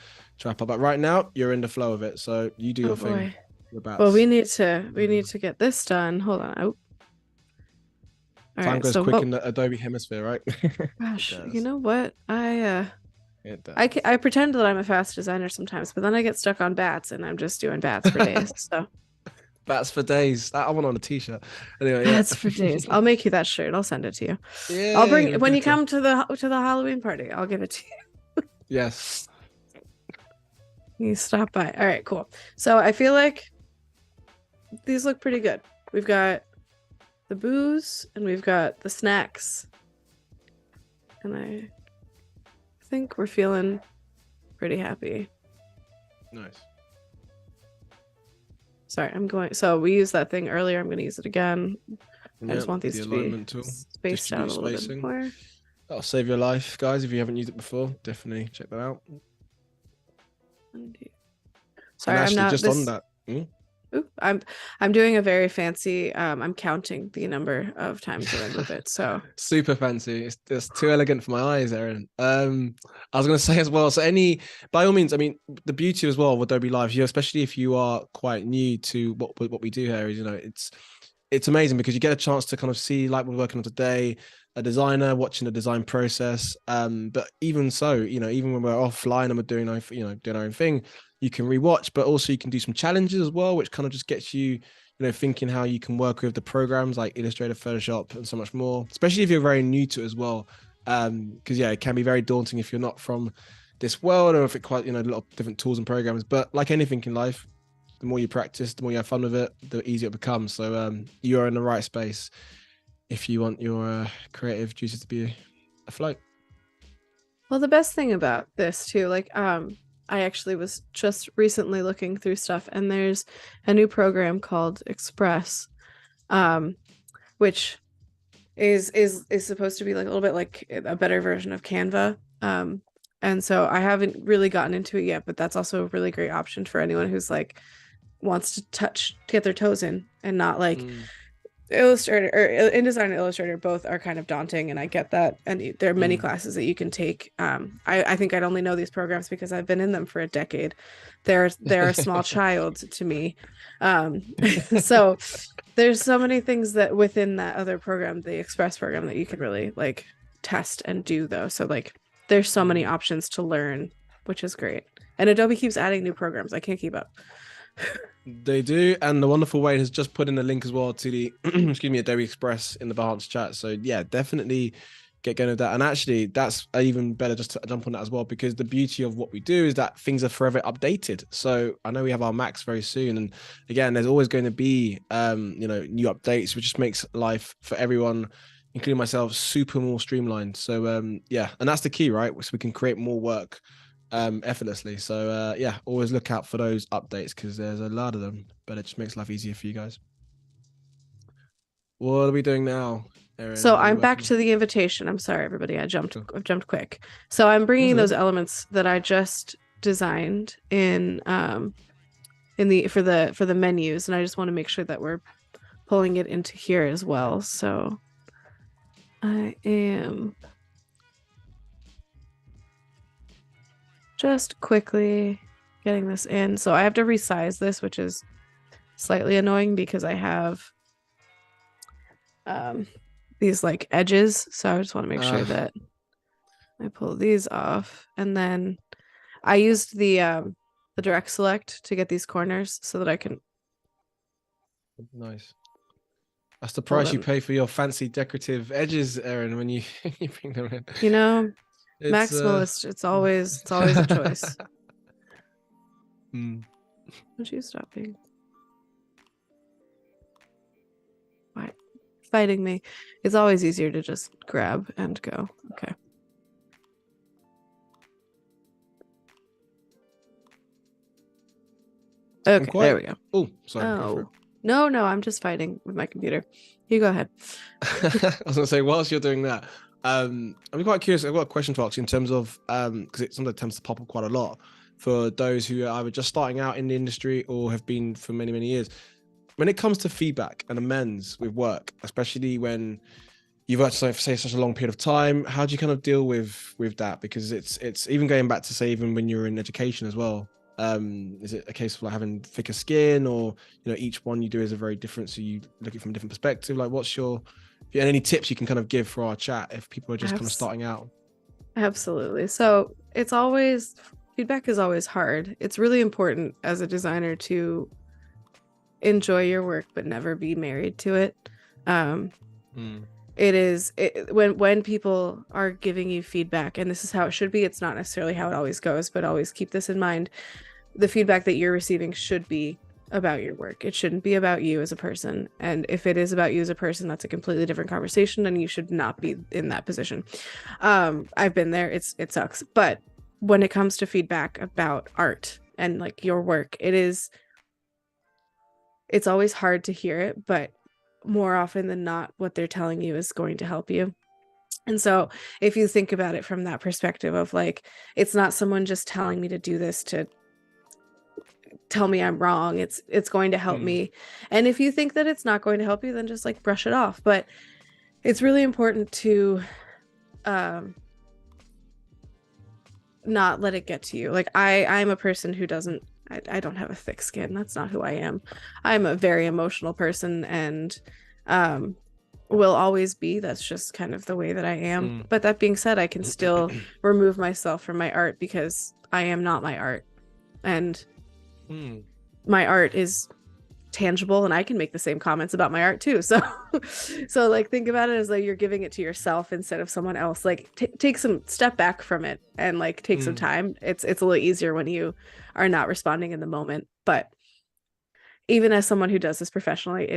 wrap up. But right now, you're in the flow of it, so you do your thing. Well, we need to get this done. Hold on. Oh. Time goes quick in the Adobe hemisphere, right? Gosh, you know what? I pretend that I'm a fast designer sometimes, but then I get stuck on bats, and I'm just doing bats for days. So. Bats for days. I want on a t-shirt. Anyway, bats for days. I'll make you that shirt. I'll send it to you. Yeah. I'll bring it when you come to the Halloween party. I'll give it to you. Yes. You stop by. All right, cool. So I feel like these look pretty good. We've got the booze and we've got the snacks, and I think we're feeling pretty happy. Nice. Sorry, so we used that thing earlier. I'm going to use it again. I just want these to be spaced out a little bit more. That'll save your life, guys. If you haven't used it before, definitely check that out. Sorry, I'm not just on that. Ooh, I'm doing a very fancy. I'm counting the number of times that I move it. So super fancy. It's too elegant for my eyes, Erin. I was going to say as well. So by all means, I mean, the beauty as well of Adobe Live, especially if you are quite new to what we do here, is it's amazing because you get a chance to kind of see, like we're working on today, a designer watching the design process. But even so, even when we're offline and we're doing our own thing, you can rewatch, but also you can do some challenges as well, which kind of just gets you, thinking how you can work with the programs like Illustrator, Photoshop, and so much more, especially if you're very new to it as well. Because it can be very daunting if you're not from this world, or if it quite, a lot of different tools and programs. But like anything in life, the more you practice, the more you have fun with it, the easier it becomes. So you are in the right space if you want your creative juices to be afloat. Well, the best thing about this too, I actually was just recently looking through stuff, and there's a new program called Express, which is supposed to be like a little bit like a better version of Canva. And so I haven't really gotten into it yet, but that's also a really great option for anyone who's like wants to get their toes in and not like Illustrator or InDesign and Illustrator both are kind of daunting, and I get that, and there are many classes that you can take. I think I'd only know these programs because I've been in them for a decade. They're a small child to me. So there's so many things that within that other program, the Express program, that you can really like test and do though. So like there's so many options to learn, which is great. And Adobe keeps adding new programs. I can't keep up. They do, and the wonderful Wayne has just put in a link as well to the Adobe Express in the Behance chat. So yeah, definitely get going with that. And actually, that's even better just to jump on that as well, because the beauty of what we do is that things are forever updated. So I know we have our Max very soon, and again, there's always going to be new updates, which just makes life for everyone, including myself, super more streamlined. So and that's the key, right? So we can create more work effortlessly. So always look out for those updates, because there's a lot of them, but it just makes life easier for you guys. What are we doing now, Erin? So I'm back to the invitation. I'm sorry, everybody. I've jumped quick. So I'm bringing those elements that I just designed in for the menus, and I just want to make sure that we're pulling it into here as well. So I am just quickly getting this in. So I have to resize this, which is slightly annoying because I have these like edges. So I just want to make sure that I pull these off. And then I used the direct select to get these corners so that I can. Nice. That's the price you pay for your fancy decorative edges, Erin, when you bring them in. You know, maximalist, it's always a choice. Would you stop being fighting me? It's always easier to just grab and go. Okay. Okay, there we go. Oh, sorry. Oh, no, I'm just fighting with my computer. You go ahead. I was gonna say, whilst you're doing that, I'm quite curious. I've got a question to ask you in terms of because it sometimes tends to pop up quite a lot for those who are either just starting out in the industry or have been for many, many years. When it comes to feedback and amends with work, especially when you've worked for say such a long period of time, how do you kind of deal with that? Because it's even going back to say even when you're in education as well. Is it a case of like having thicker skin, or each one you do is a very different, so you look at it from a different perspective? Like, what's your any tips you can kind of give for our chat if people are just kind of starting out? Absolutely. So feedback is always hard. It's really important as a designer to enjoy your work but never be married to it. When people are giving you feedback, and this is how it should be, it's not necessarily how it always goes, but always keep this in mind. The feedback that you're receiving should be about your work. It shouldn't be about you as a person. And if it is about you as a person, that's a completely different conversation, and you should not be in that position. I've been there. It sucks. But when it comes to feedback about art and like your work, it's always hard to hear it, but more often than not, what they're telling you is going to help you. And so if you think about it from that perspective of like, it's not someone just telling me to do this to tell me I'm wrong. It's going to help me. And if you think that it's not going to help you, then just like brush it off. But it's really important to not let it get to you. Like I'm a person who I don't have a thick skin. That's not who I am. I'm a very emotional person, and will always be. That's just kind of the way that I am. But that being said, I can still remove myself from my art because I am not my art. And my art is tangible, and I can make the same comments about my art too. So like, think about it as like you're giving it to yourself instead of someone else. Like take some step back from it and like take some time. It's a little easier when you are not responding in the moment. But even as someone who does this professionally,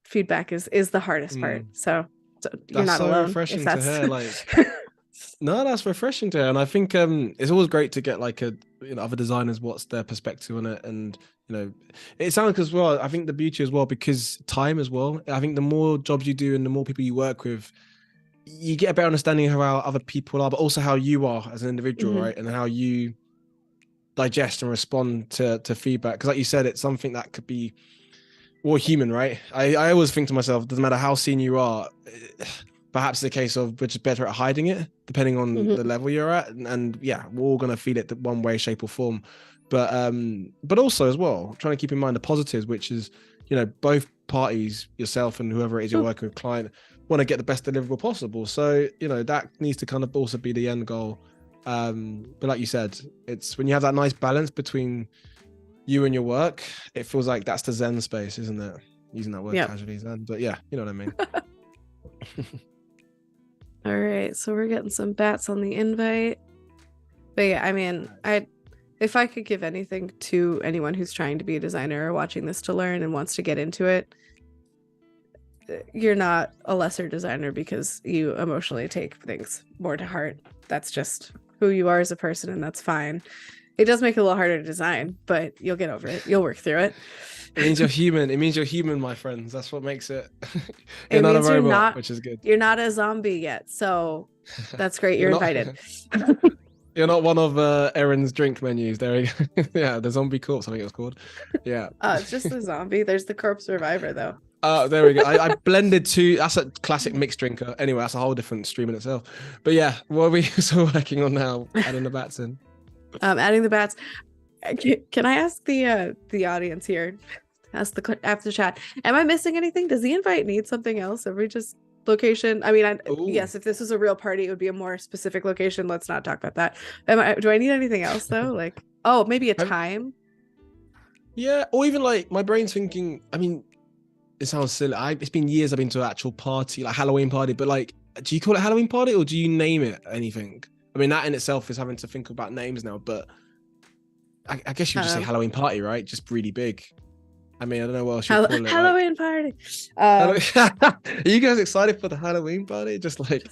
feedback is the hardest part. So you're not alone. Refreshing to hear. Like, no, that's refreshing to hear. And I think it's always great to get like other designers, what's their perspective on it. And it sounds as well, I think the beauty as well, because time as well, I think the more jobs you do and the more people you work with, you get a better understanding of how other people are, but also how you are as an individual, right? And how you digest and respond to feedback. Because like you said, it's something that could be more human, right? I always think to myself, doesn't matter how senior you are, perhaps it's a case of we're just better at hiding it, depending on the level you're at. And yeah, we're all going to feel it one way, shape or form. But also as well, trying to keep in mind the positives, which is, both parties, yourself and whoever it is you're working with, client, want to get the best deliverable possible. So, that needs to kind of also be the end goal. But like you said, it's when you have that nice balance between you and your work, it feels like that's the Zen space, isn't it? Using that word casually, Zen. But yeah, you know what I mean. All right, so we're getting some bats on the invite. But yeah, I mean, if I could give anything to anyone who's trying to be a designer or watching this to learn and wants to get into it, you're not a lesser designer because you emotionally take things more to heart. That's just who you are as a person, and that's fine. It does make it a little harder to design, but you'll get over it. You'll work through it. It means you're human. It means you're human, my friends. That's what makes it. You're not a robot, which is good. You're not a zombie yet, so that's great. You're invited. You're not one of Erin's drink menus. There we go. Yeah, the zombie corpse, I think it was called. Yeah. It's just the zombie. There's the corpse survivor, though. There we go. I blended two. That's a classic mixed drinker. Anyway, that's a whole different stream in itself. But yeah, what are we still working on now? Adding the bats in. Adding the bats. Can I ask the audience here? Ask the after chat. Am I missing anything? Does the invite need something else? Are we just location? I mean, yes. If this was a real party, it would be a more specific location. Let's not talk about that. Do I need anything else though? Like, oh, maybe a time. Yeah, or even like my brain's thinking. I mean, it sounds silly. It's been years I've been to an actual party, like Halloween party. But like, do you call it Halloween party or do you name it anything? I mean, that in itself is having to think about names now. But I guess you just say Halloween party, right? Just really big. I mean, I don't know what else you call it. Halloween party. Are you guys excited for the Halloween party? Just like,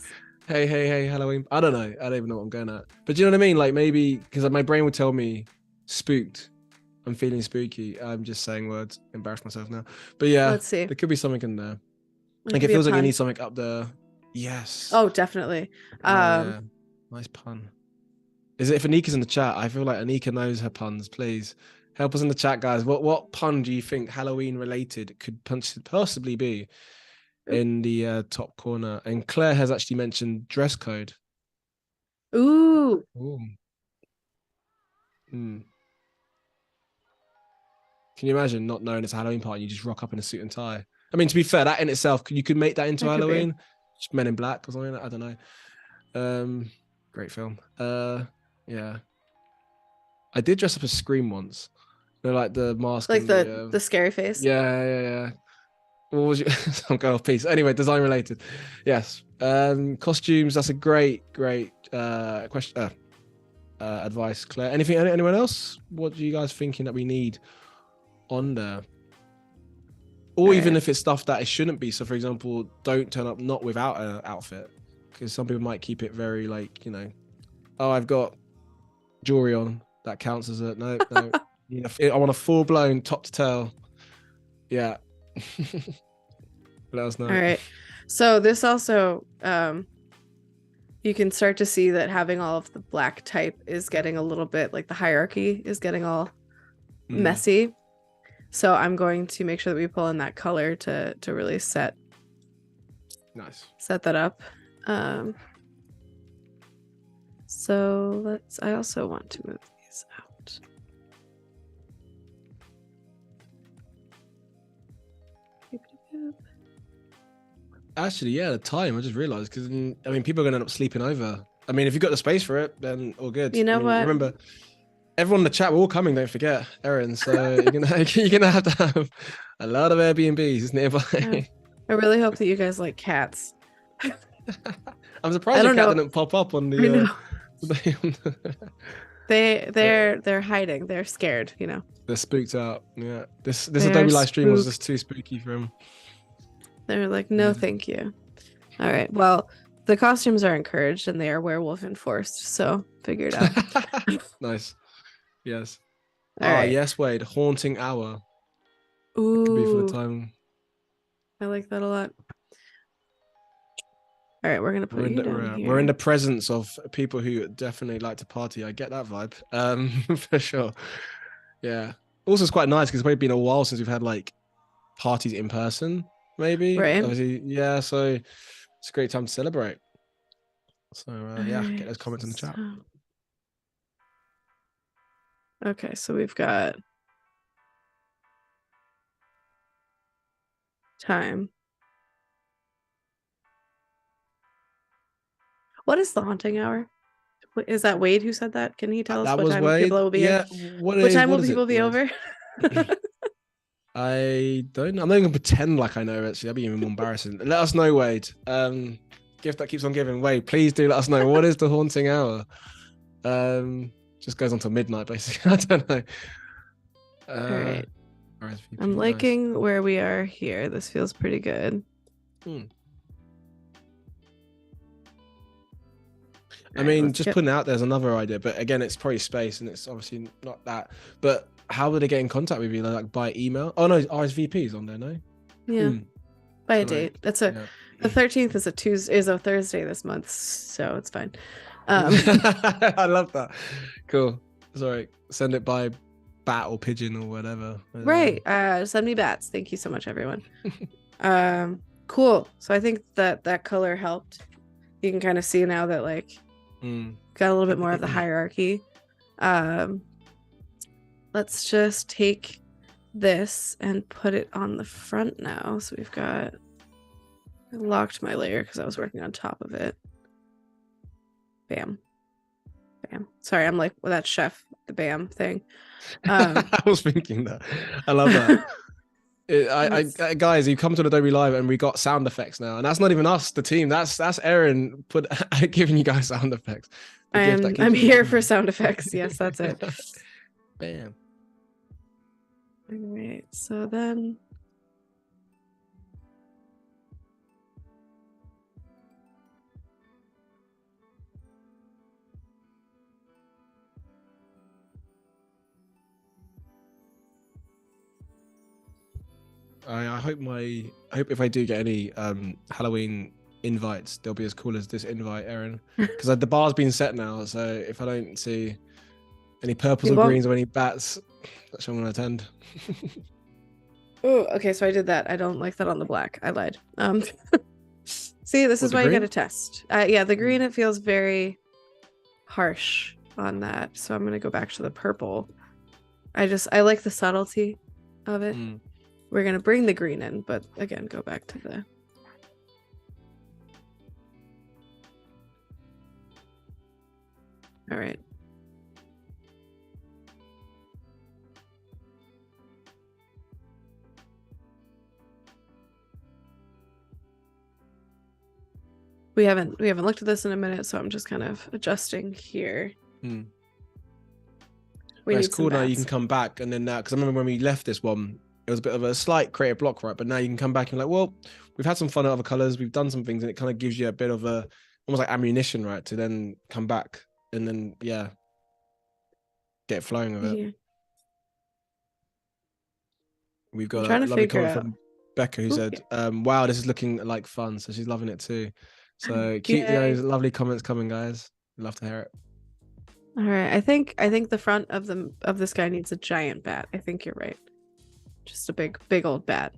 hey, Halloween. I don't know. I don't even know what I'm going at. But do you know what I mean? Like maybe because my brain would tell me spooked. I'm feeling spooky. I'm just saying words. Embarrass myself now. But yeah, let's see. There could be something in there. Like it feels like you need something up there. Yes. Oh, definitely. Yeah. Nice pun. Is it if Anika's in the chat? I feel like Anika knows her puns. Please help us in the chat, guys. What pun do you think Halloween related could possibly be in the top corner? And Claire has actually mentioned dress code. Ooh. Can you imagine not knowing it's a Halloween party and you just rock up in a suit and tie? I mean, to be fair, that in itself, you could make that into Halloween. Just Men in Black or something. I don't know. Great film. Yeah. I did dress up as Scream once. You know, like the mask. Like the scary face? Yeah. What was you? Some girl piece. Anyway, design related. Yes. Costumes, that's a great question. Advice, Claire. Anyone else? What are you guys thinking that we need on there? Or even if it's stuff that it shouldn't be. So for example, don't turn up not without an outfit. Because some people might keep it very like, oh, I've got jewelry on. That counts as a no. I want a full-blown top to tail. Yeah. Let us know. All right. So this also, you can start to see that having all of the black type is getting a little bit like the hierarchy is getting all messy. So I'm going to make sure that we pull in that color to really set that up. So I also want to move these out. Actually, yeah, the time, I just realized, because I mean, people are going to end up sleeping over. I mean, if you've got the space for it, then all good. You know what? Remember, everyone in the chat, we're all coming, don't forget, Erin. So you're gonna have to have a lot of Airbnbs nearby. I really hope that you guys like cats. I'm surprised your cat didn't pop up on the. They're hiding. They're scared. They're spooked out. Yeah, this Adobe live stream was just too spooky for him. They're like, no, thank you. All right. Well, the costumes are encouraged and they are werewolf enforced. So figure it out. Nice. Yes. All right. Yes, Wade. Haunting hour. Ooh. Could be for the time. I like that a lot. All right, we're gonna put you down here. We're in the presence of people who definitely like to party. I get that vibe. For sure. Yeah. Also, it's quite nice because it's probably been a while since we've had like parties in person. Maybe. Right. Obviously, yeah. So it's a great time to celebrate. So yeah, get those comments in the chat. Okay, so we've got time. What is the haunting hour? Is that Wade who said that? Can he tell us what time people will be here? What time will people be over? I don't know. I'm not even gonna pretend like I know, actually. That'd be even more embarrassing. Let us know, Wade. gift that keeps on giving. Wait, please do let us know. What is the haunting hour? Just goes on till midnight, basically. I don't know. All right. RSVP, I'm liking where we are here. This feels pretty good. I mean, just putting it out there's another idea, but again, it's probably space, and it's obviously not that. But how would they get in contact with you? Like by email? Oh no, RSVP is on there, no? Yeah, by a date. That's the 13th is a Tuesday, is a Thursday this month, so it's fine. I love that. Cool. Sorry, send it by bat or pigeon or whatever. Right. Send me bats. Thank you so much, everyone. Cool. So I think that color helped. You can kind of see now that like got a little bit more of the hierarchy. Let's just take this and put it on the front now. So we've got, I locked my layer because I was working on top of it. Bam. Bam. Sorry, I'm like that chef, the bam thing. I was thinking that. I love that. Guys, you come to Adobe Live and we got sound effects now, and that's not even us, the team. That's Erin giving you guys sound effects. I'm here for sound effects. Yes, that's it. Bam. All right, so then I hope if I do get any Halloween invites, they'll be as cool as this invite, Erin. Because the bar's been set now, so if I don't see any purples or greens or any bats, that's when I'm gonna attend. Oh, okay, so I did that. I don't like that on the black. I lied. See, this is why you gotta test. Yeah, the green, it feels very harsh on that. So I'm gonna go back to the purple. I like the subtlety of it. We're gonna bring the green in, but again, go back to the. All right. We haven't looked at this in a minute, so I'm just kind of adjusting here. It's cool now. You can come back, and then because I remember when we left this one, it was a bit of a slight creative block, right? But now you can come back and like, well, we've had some fun with other colors, we've done some things, and it kind of gives you a bit of a almost like ammunition, right, to then come back and then get flowing with it. Yeah. We've got a lovely comment from Becca who said, wow, this is looking like fun. So she's loving it too. So keep those lovely comments coming, guys. Love to hear it. All right. I think the front of this guy needs a giant bat. I think you're right. Just a big old bat.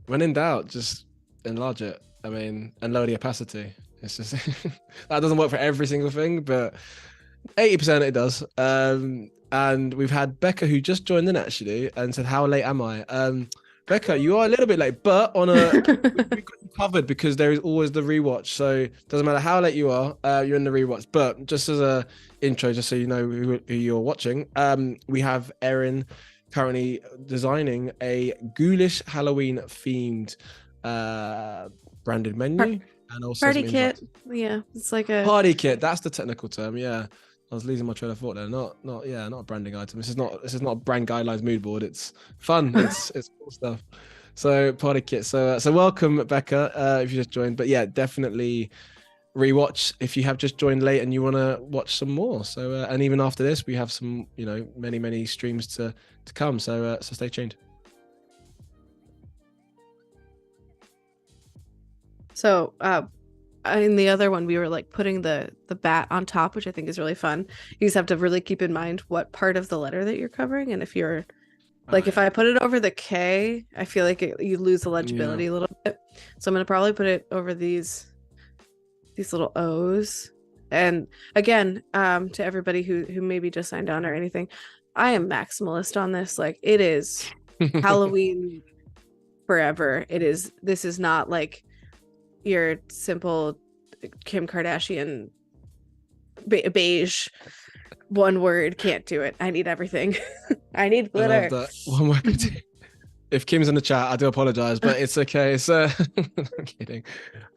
When in doubt, just enlarge it. I mean, and lower the opacity. It's just that doesn't work for every single thing, but 80% it does. And we've had Becca who just joined in actually and said, "How late am I?" Becca, you are a little bit late, but we got you covered because there is always the rewatch. So it doesn't matter how late you are, you're in the rewatch. But just as a intro, just so you know who you're watching, we have Erin currently designing a Ghoulish Halloween themed branded menu and also party kit. Yeah, it's like a party kit. That's the technical term. Yeah. I was losing my train of thought there. Not a branding item. This is not a brand guidelines mood board. It's fun. It's cool stuff. So party kit. So welcome, Becca, if you just joined. But yeah, definitely rewatch if you have just joined late and you want to watch some more. So and even after this, we have some many streams to come. So stay tuned. So in the other one, we were like putting the bat on top, which I think is really fun. You just have to really keep in mind what part of the letter that you're covering. And if you're like, if I put it over the K, I feel like you lose the legibility a little bit. So I'm going to probably put it over these little O's. And again, to everybody who maybe just signed on or anything, I am maximalist on this. Like it is Halloween forever. This is not like your simple Kim Kardashian beige one word. Can't do it. I need everything. I need glitter. I love that. One word. If Kim's in the chat, I do apologize, but it's okay. So I'm kidding.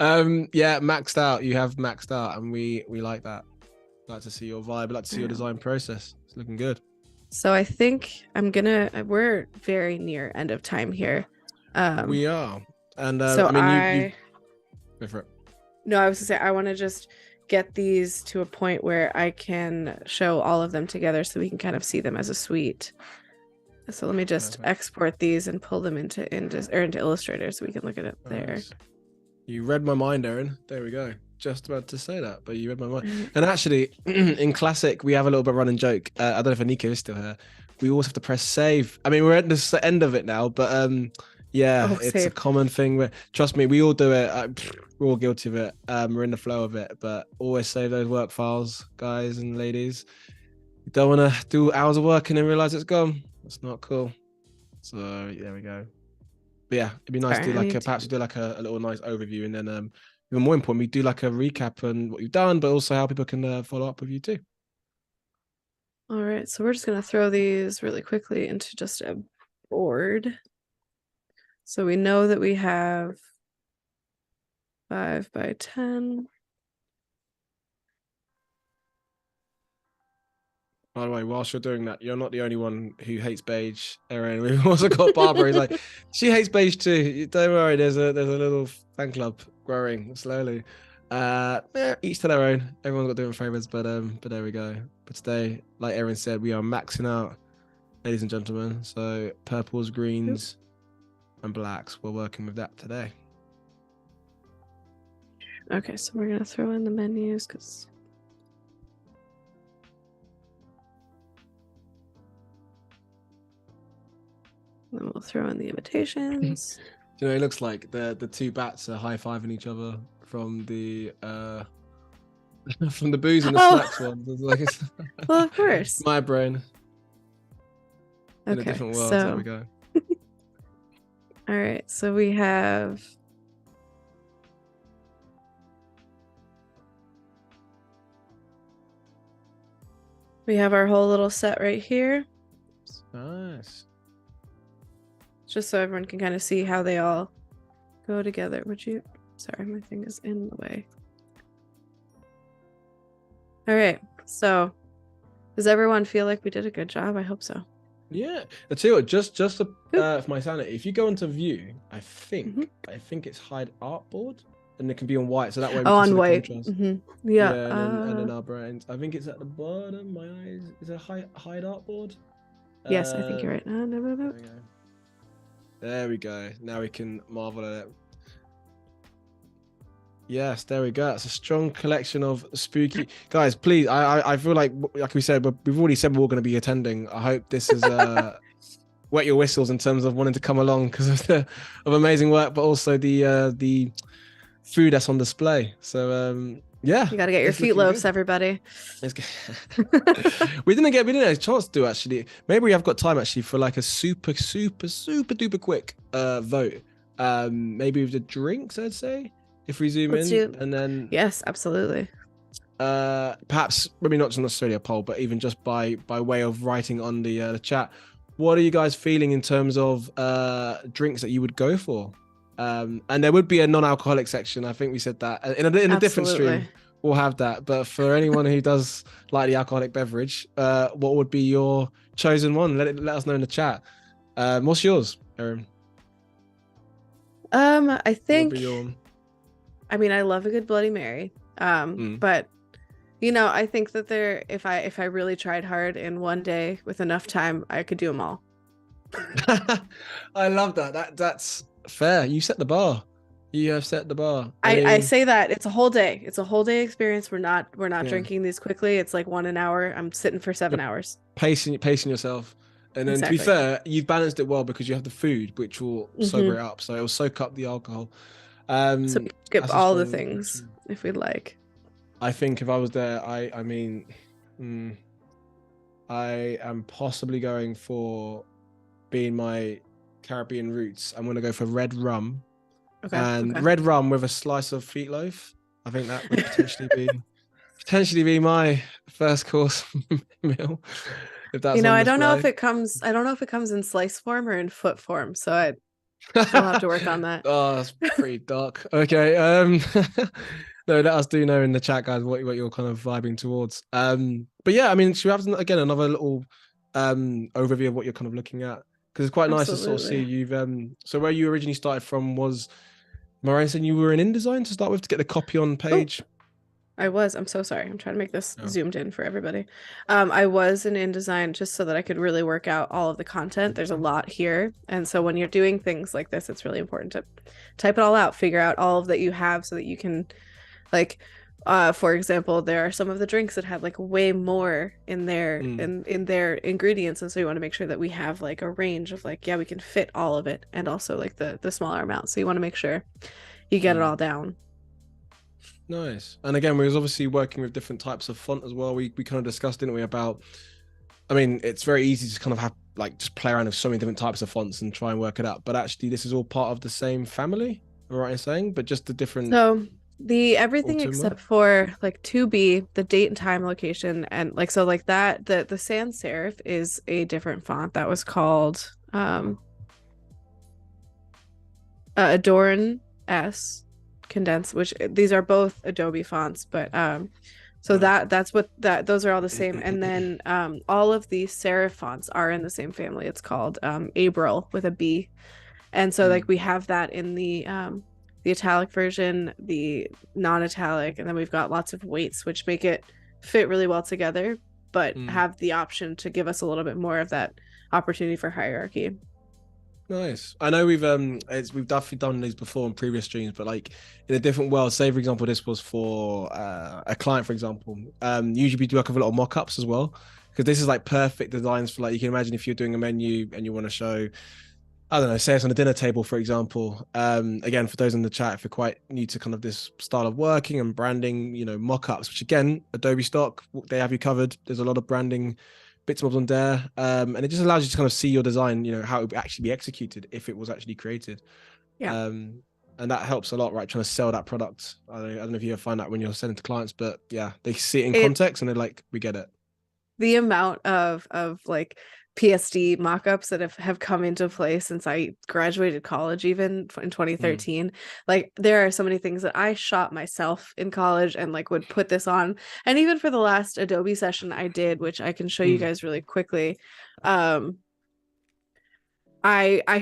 Yeah, maxed out. You have maxed out, and we like that. Like to see your vibe. Like to see your design process. It's looking good. So I think we're very near end of time here. We are. And so I mean, you go for it. No, I was gonna say I want to just get these to a point where I can show all of them together so we can kind of see them as a suite. So let me just export these and pull them into Illustrator so we can look at it there. You read my mind, Erin. There we go. Just about to say that, but you read my mind. And actually, in Classic, we have a little bit of running joke. I don't know if Anika is still here. We always have to press save. I mean, we're at the end of it now, but yeah, it's a common thing. Trust me, we all do it. We're all guilty of it. We're in the flow of it, but always save those work files, guys and ladies. You don't want to do hours of work and then realize it's gone. That's not cool. So there we go. But yeah, it'd be nice to do like perhaps do like a little nice overview, and then even more important, we do like a recap on what you've done, but also how people can follow up with you too. All right, so we're just gonna throw these really quickly into just a board. So we know that we have 5 by 10. By the way, whilst you're doing that, you're not the only one who hates beige, Erin. We've also got Barbara. He's like, she hates beige too. Don't worry, there's a little fan club growing slowly. Each to their own. Everyone's got different favorites, but there we go. But today, like Erin said, we are maxing out, ladies and gentlemen. So purples, greens, and blacks. We're working with that today. Okay, so we're gonna throw in the menus because. Then we'll throw in the invitations. You know, it looks like the two bats are high-fiving each other from the from the booze and the snacks ones. It's like, well, of course. My brain. In okay, a different world. So... There we go. All right, so we have our whole little set right here. Nice. Just so everyone can kind of see how they all go together. Sorry, my thing is in the way. All right, so does everyone feel like we did a good job? I hope so. Yeah, I tell you what, just for my sanity, if you go into view, I think it's hide artboard, and it can be on white, so that way we can see the white. contrast. Yeah, and in our brains, I think it's at the bottom. My eyes, is it hide artboard? Yes, I think you're right. There we go. Now we can marvel at it. Yes, there we go. It's a strong collection of spooky guys. Please, I feel like we said, we've already said we're all going to be attending. I hope this is wet your whistles in terms of wanting to come along because of amazing work, but also the food that's on display. So yeah, you got to get your feet loafs, everybody. we didn't have a chance to do actually. Maybe we have got time actually for like a super duper quick vote. Maybe with the drinks, I'd say. If we zoom in and then yes, absolutely. Perhaps maybe not necessarily a poll, but even just by way of writing on the chat, what are you guys feeling in terms of drinks that you would go for? And there would be a non-alcoholic section. I think we said that in a different stream. We'll have that. But for anyone who does like the alcoholic beverage, what would be your chosen one? Let us know in the chat. What's yours, Erin? I think. I mean, I love a good Bloody Mary. But you know, I think that if I really tried hard in one day with enough time, I could do them all. I love that. That's fair. You set the bar. You have set the bar. I say that it's a whole day. It's a whole day experience. We're not drinking these quickly. It's like 1 hour. I'm sitting for 7 hours. Pacing yourself. And then to be fair, you've balanced it well because you have the food, which will sober it up. So it will soak up the alcohol. So we can skip all the things if we'd like. I think if I was there, I mean, I am possibly going for being my Caribbean roots. I'm going to go for red rum. Red rum with a slice of feet loaf. I think that would potentially be my first course meal. if that's on I don't know display. if it comes. I don't know if it comes in slice form or in foot form. So I still have to work on that. Oh, that's pretty dark. Okay. No, let us do know in the chat, guys, what you're kind of vibing towards. But yeah, I mean, should we have again another little overview of what you're kind of looking at? Because it's quite nice to sort of see Absolutely. you've so where you originally started from was Moraine saying you were in InDesign to start with to get the copy on Oh, page. I was. I'm so sorry. I'm trying to make this Oh. zoomed in for everybody. I was in InDesign just so that I could really work out all of the content. There's a lot here. And so when you're doing things like this, it's really important to type it all out, figure out all of that you have so that you can like for example, there are some of the drinks that have like way more in their in their ingredients, and so you want to make sure that we have like a range of like, yeah, we can fit all of it, and also like the smaller amount. So you want to make sure you get it all down. Nice. And again, we was obviously working with different types of font as well. We kind of discussed, didn't we, about, I mean, it's very easy to kind of have like just play around with so many different types of fonts and try and work it out. But actually, this is all part of the same family, am I right in saying? But just the different. So the everything Ultima? except for like 2B, the date and time location, and like so like that the sans serif is a different font that was called Adorn S condensed, which these are both Adobe fonts, but so that's what those are all the same. And then all of the serif fonts are in the same family. It's called Abril with a B. And so like we have that in the italic version, the non-italic, and then we've got lots of weights which make it fit really well together, but have the option to give us a little bit more of that opportunity for hierarchy. Nice. I know we've definitely done these before in previous streams, but like in a different world. Say for example, this was for a client, for example. Usually we do like a lot of mock-ups as well, because this is like perfect designs for like, you can imagine if you're doing a menu and you want to show, I don't know, say it's on a dinner table, for example. Again, for those in the chat, if you're quite new to kind of this style of working and branding, mock-ups, which again, Adobe Stock, they have you covered. There's a lot of branding bits and bobs on there, and it just allows you to kind of see your design, how it would actually be executed if it was actually created. And that helps a lot, right? Trying to sell that product. I don't know if you ever find that when you're selling to clients, but yeah, they see it in context and they're like, we get it. The amount of like PSD mock-ups that have come into play since I graduated college, even in 2013. Like there are so many things that I shot myself in college and like would put this on. And even for the last Adobe session I did, which I can show you guys really quickly, I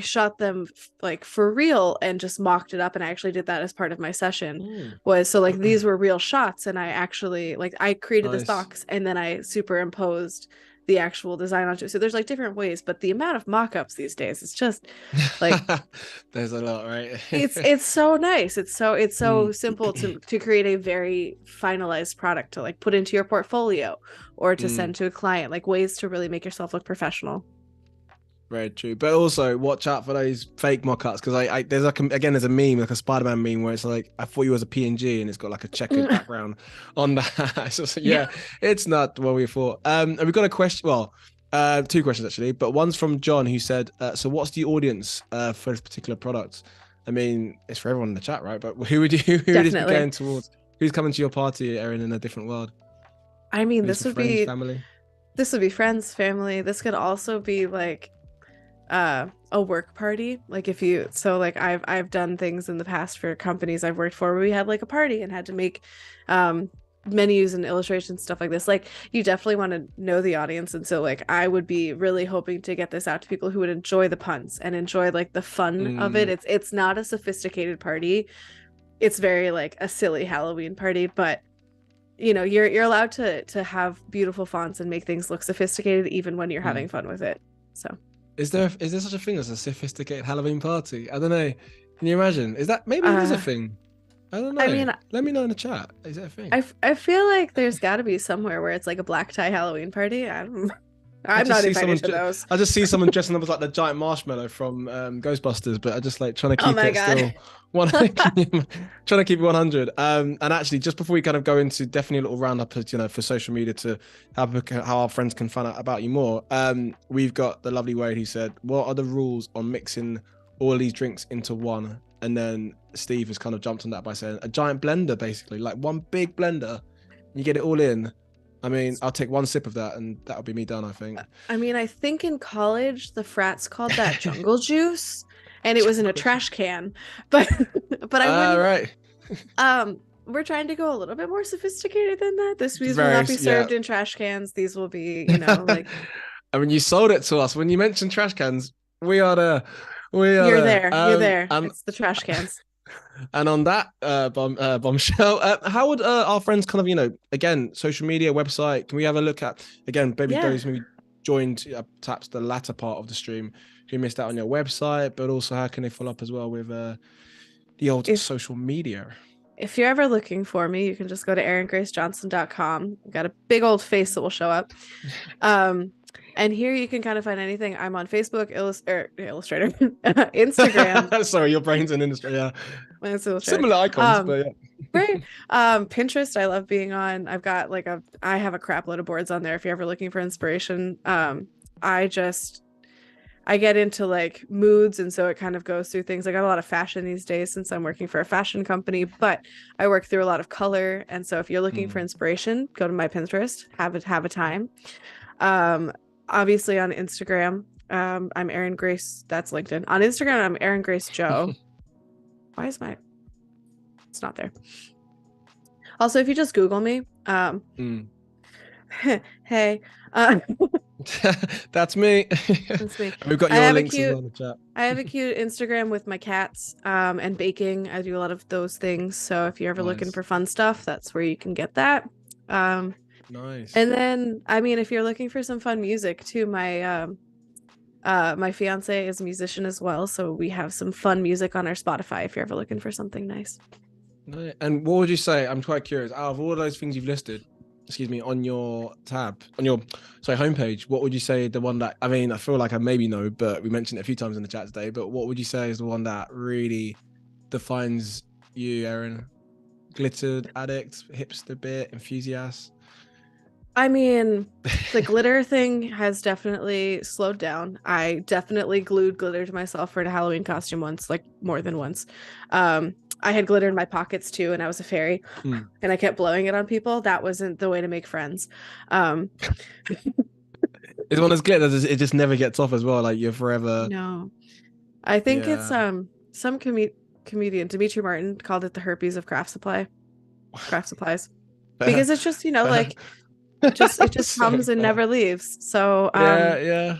shot them like for real and just mocked it up, and I actually did that as part of my session. Was so like these were real shots, and I actually like I created the stocks and then I superimposed the actual design onto it. So there's like different ways, but the amount of mock-ups these days, it's just like there's a lot, right? it's so nice. It's so simple to create a very finalized product to like put into your portfolio or to send to a client, like ways to really make yourself look professional. Very true, but also watch out for those fake mock-ups, because there's like there's a meme, like a Spider-Man meme, where it's like, I thought you was a PNG and it's got like a checkered background on that. So yeah, it's not what we thought. And we've got a question. Well, two questions actually, but one's from John, who said, "So what's the audience for this particular product?" I mean, it's for everyone in the chat, right? But who would this be going towards? Who's coming to your party, Erin, in a different world? I mean, this would be family. This would be friends, family. This could also be like a work party. Like if you like I've done things in the past for companies I've worked for where we had like a party and had to make menus and illustrations, stuff like this. Like you definitely want to know the audience, and so like I would be really hoping to get this out to people who would enjoy the puns and enjoy like the fun of it. It's not a sophisticated party. It's very like a silly Halloween party, but you're allowed to have beautiful fonts and make things look sophisticated even when you're having fun with it. So Is there such a thing as a sophisticated Halloween party? I don't know. Can you imagine? Is that maybe it is a thing? I don't know. I mean, let me know in the chat. Is that a thing? I feel like there's got to be somewhere where it's like a black tie Halloween party. I'm not invited to those. I just see someone dressing up as like the giant marshmallow from Ghostbusters, but I just like trying to keep still. Trying to keep it 100. And actually, just before we kind of go into definitely a little roundup, for social media to have how our friends can find out about you more. We've got the lovely Wade who said, "What are the rules on mixing all these drinks into one?" And then Steve has kind of jumped on that by saying a giant blender, basically, like one big blender. You get it all in. I mean, I'll take one sip of that and that'll be me done, I think. I mean, I think in college the frats called that jungle juice, and it was in a trash can. But I wouldn't. Right. We're trying to go a little bit more sophisticated than that. These will Very, not be served in trash cans. These will be, like. I mean, you sold it to us when you mentioned trash cans. We are there. You're there. You're there. And, it's the trash cans. And on that bombshell, how would our friends kind of, again, social media, website, can we have a look at, again, maybe those who joined perhaps the latter part of the stream who missed out on your website, but also how can they follow up as well with the old social media? If you're ever looking for me, you can just go to eringracejohnson.com. I've got a big old face that will show up. And here you can kind of find anything. I'm on Facebook, Illustrator, Instagram. Sorry, your brain's an Illustrator. Yeah. Similar icons, but yeah. Right. Pinterest, I love being on. I've got I have a crap load of boards on there if you're ever looking for inspiration. I get into like moods, and so it kind of goes through things. I got a lot of fashion these days since I'm working for a fashion company, but I work through a lot of color. And so if you're looking for inspiration, go to my Pinterest, have a time. Obviously on Instagram, I'm Erin Grace. That's LinkedIn. On Instagram, I'm Erin Grace Joe. Why is it's not there. Also, if you just Google me, hey, that's me. That's me. We've got your links as well in the chat. I have a cute Instagram with my cats, and baking. I do a lot of those things. So if you're ever looking for fun stuff, that's where you can get that. Nice. And then, I mean, if you're looking for some fun music too, my fiance is a musician as well, so we have some fun music on our Spotify if you're ever looking for something nice. And what would you say? I'm quite curious. Out of all those things you've listed, on your homepage, what would you say the one that, I mean, I feel like I maybe know, but we mentioned it a few times in the chat today, but what would you say is the one that really defines you, Erin? Glittered addict, hipster bit, enthusiast? I mean, the glitter thing has definitely slowed down. I definitely glued glitter to myself for a Halloween costume once, like more than once. I had glitter in my pockets too, and I was a fairy, and I kept blowing it on people. That wasn't the way to make friends. It's one of those glitter that it just never gets off as well. Like you're forever. No, I think it's some comedian, Dimitri Martin, called it the herpes of craft supplies, because it's just like. It just comes and never leaves. So yeah.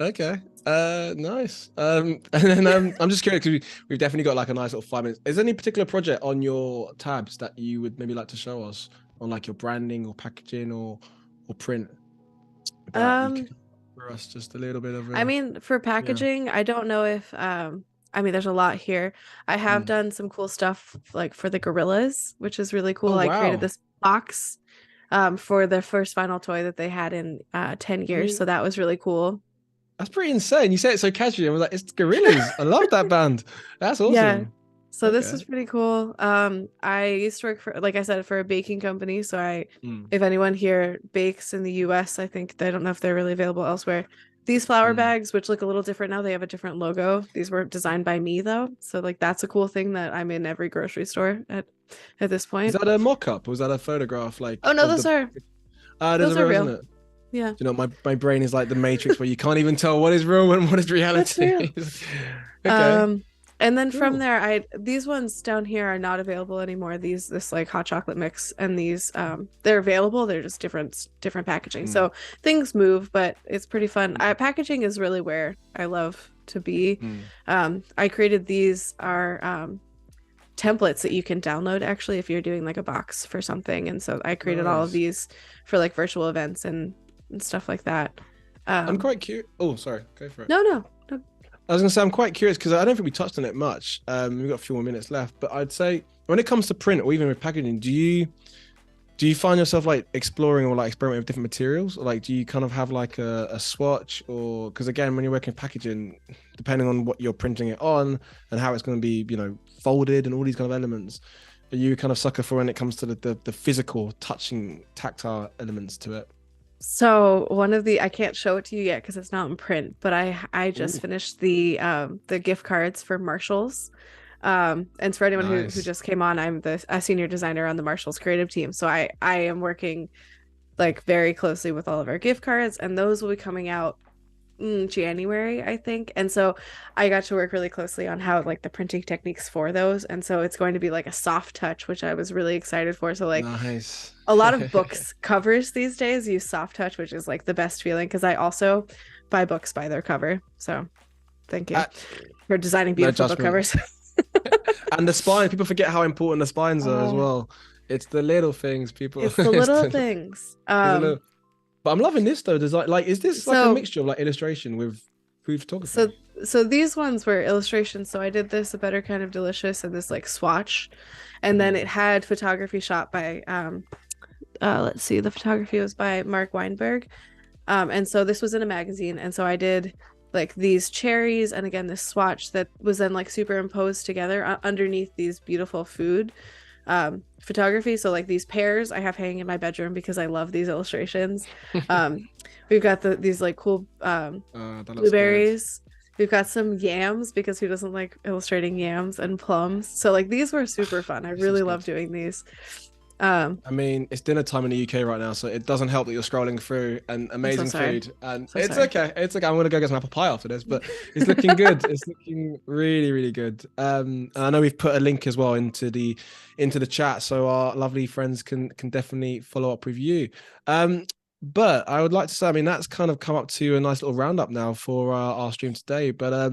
Okay. Nice. And then I'm just curious because we've definitely got like a nice little 5 minutes. Is there any particular project on your tabs that you would maybe like to show us on like your branding or packaging or print? For us, just a little bit of. I mean, for packaging, I don't know if I mean, there's a lot here. I have done some cool stuff like for the gorillas, which is really cool. I created this box for the first final toy that they had in 10 years. So that was really cool. That's pretty insane. You say it so casually. I was like, it's Gorillas. I love that band. That's awesome. Yeah. So this is pretty cool. I used to work for, like I said, for a baking company. So if anyone here bakes in the US, I don't know if they're really available elsewhere. These flour bags, which look a little different now, they have a different logo. These were designed by me though. So like, that's a cool thing that I'm in every grocery store at this point. Is that a mock-up or was that a photograph? Like, oh no, those are real. Isn't it? Yeah. You know, my brain is like the Matrix where you can't even tell what is real and what is reality. Okay. And then from there, these ones down here are not available anymore. This like hot chocolate mix, and these they're available. They're just different packaging. So things move, but it's pretty fun. Packaging is really where I love to be. I created these are templates that you can download actually if you're doing like a box for something, and so I created all of these for like virtual events and stuff like that. I'm quite curious. Oh, sorry, go for it. No. I was gonna say I'm quite curious because I don't think we touched on it much. We've got a few more minutes left, but I'd say when it comes to print or even with packaging, do you find yourself like exploring or like experimenting with different materials, or like do you kind of have like a swatch, or because again when you're working with packaging, depending on what you're printing it on and how it's going to be folded and all these kind of elements, are you kind of sucker for when it comes to the physical touching tactile elements to it? So I can't show it to you yet because it's not in print, but I just finished the gift cards for Marshalls. And for anyone who just came on, I'm a senior designer on the Marshalls creative team. So I am working like very closely with all of our gift cards, and those will be coming out January, I think. And so I got to work really closely on how like the printing techniques for those. And so it's going to be like a soft touch, which I was really excited for. So like Nice. a lot of books covers these days use soft touch, which is like the best feeling because I also buy books by their cover. So thank you for designing beautiful book covers. And the spine, people forget how important the spines are as well. It's the little things, people. It's the little things. But I'm loving this though. Design, like, is this like a mixture of like illustration with food photography? So these ones were illustrations. So I did this A Better Kind of Delicious and this like swatch, and then it had photography shot by let's see, the photography was by Mark Weinberg, and so this was in a magazine, and so I did like these cherries and again this swatch that was then like superimposed together underneath these beautiful food photography. So like these pears I have hanging in my bedroom because I love these illustrations. We've got these like cool blueberries. We've got some yams because who doesn't like illustrating yams, and plums. So like these were super fun. I really love doing these. I mean, it's dinner time in the UK right now, so it doesn't help that you're scrolling through and amazing food. And it's okay. It's okay. I'm gonna go get some apple pie after this, but it's looking good. It's looking really, really good. And I know we've put a link as well into the chat, so our lovely friends can definitely follow up with you. But I would like to say, I mean, that's kind of come up to a nice little roundup now for our stream today. But,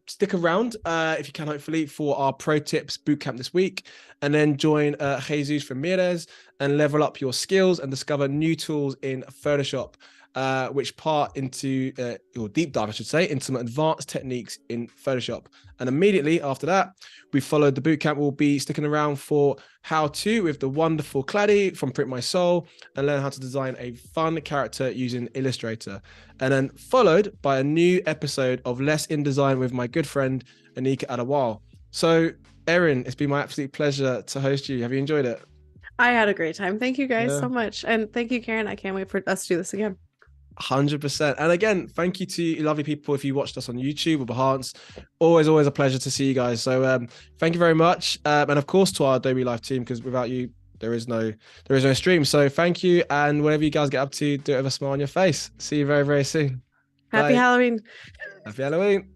stick around if you can, hopefully, for our pro tips bootcamp this week. And then join Jesus Ramirez and level up your skills and discover new tools in Photoshop, which part into your deep dive, I should say, into some advanced techniques in Photoshop. And immediately after that, we followed the bootcamp. We'll be sticking around for how to with the wonderful Claddie from Print My Soul and learn how to design a fun character using Illustrator. And then followed by a new episode of Less InDesign with my good friend, Anika Adewale. So, Erin, it's been my absolute pleasure to host you. Have you enjoyed it? I had a great time. Thank you guys so much. And thank you, Karen. I can't wait for us to do this again. 100%. And again, thank you to you lovely people if you watched us on YouTube or Behance. Always a pleasure to see you guys. So thank you very much. And of course to our Adobe Live team, because without you, there is no stream. So thank you. And whatever you guys get up to, do it with a smile on your face. See you very, very soon. Happy Halloween. Happy Halloween.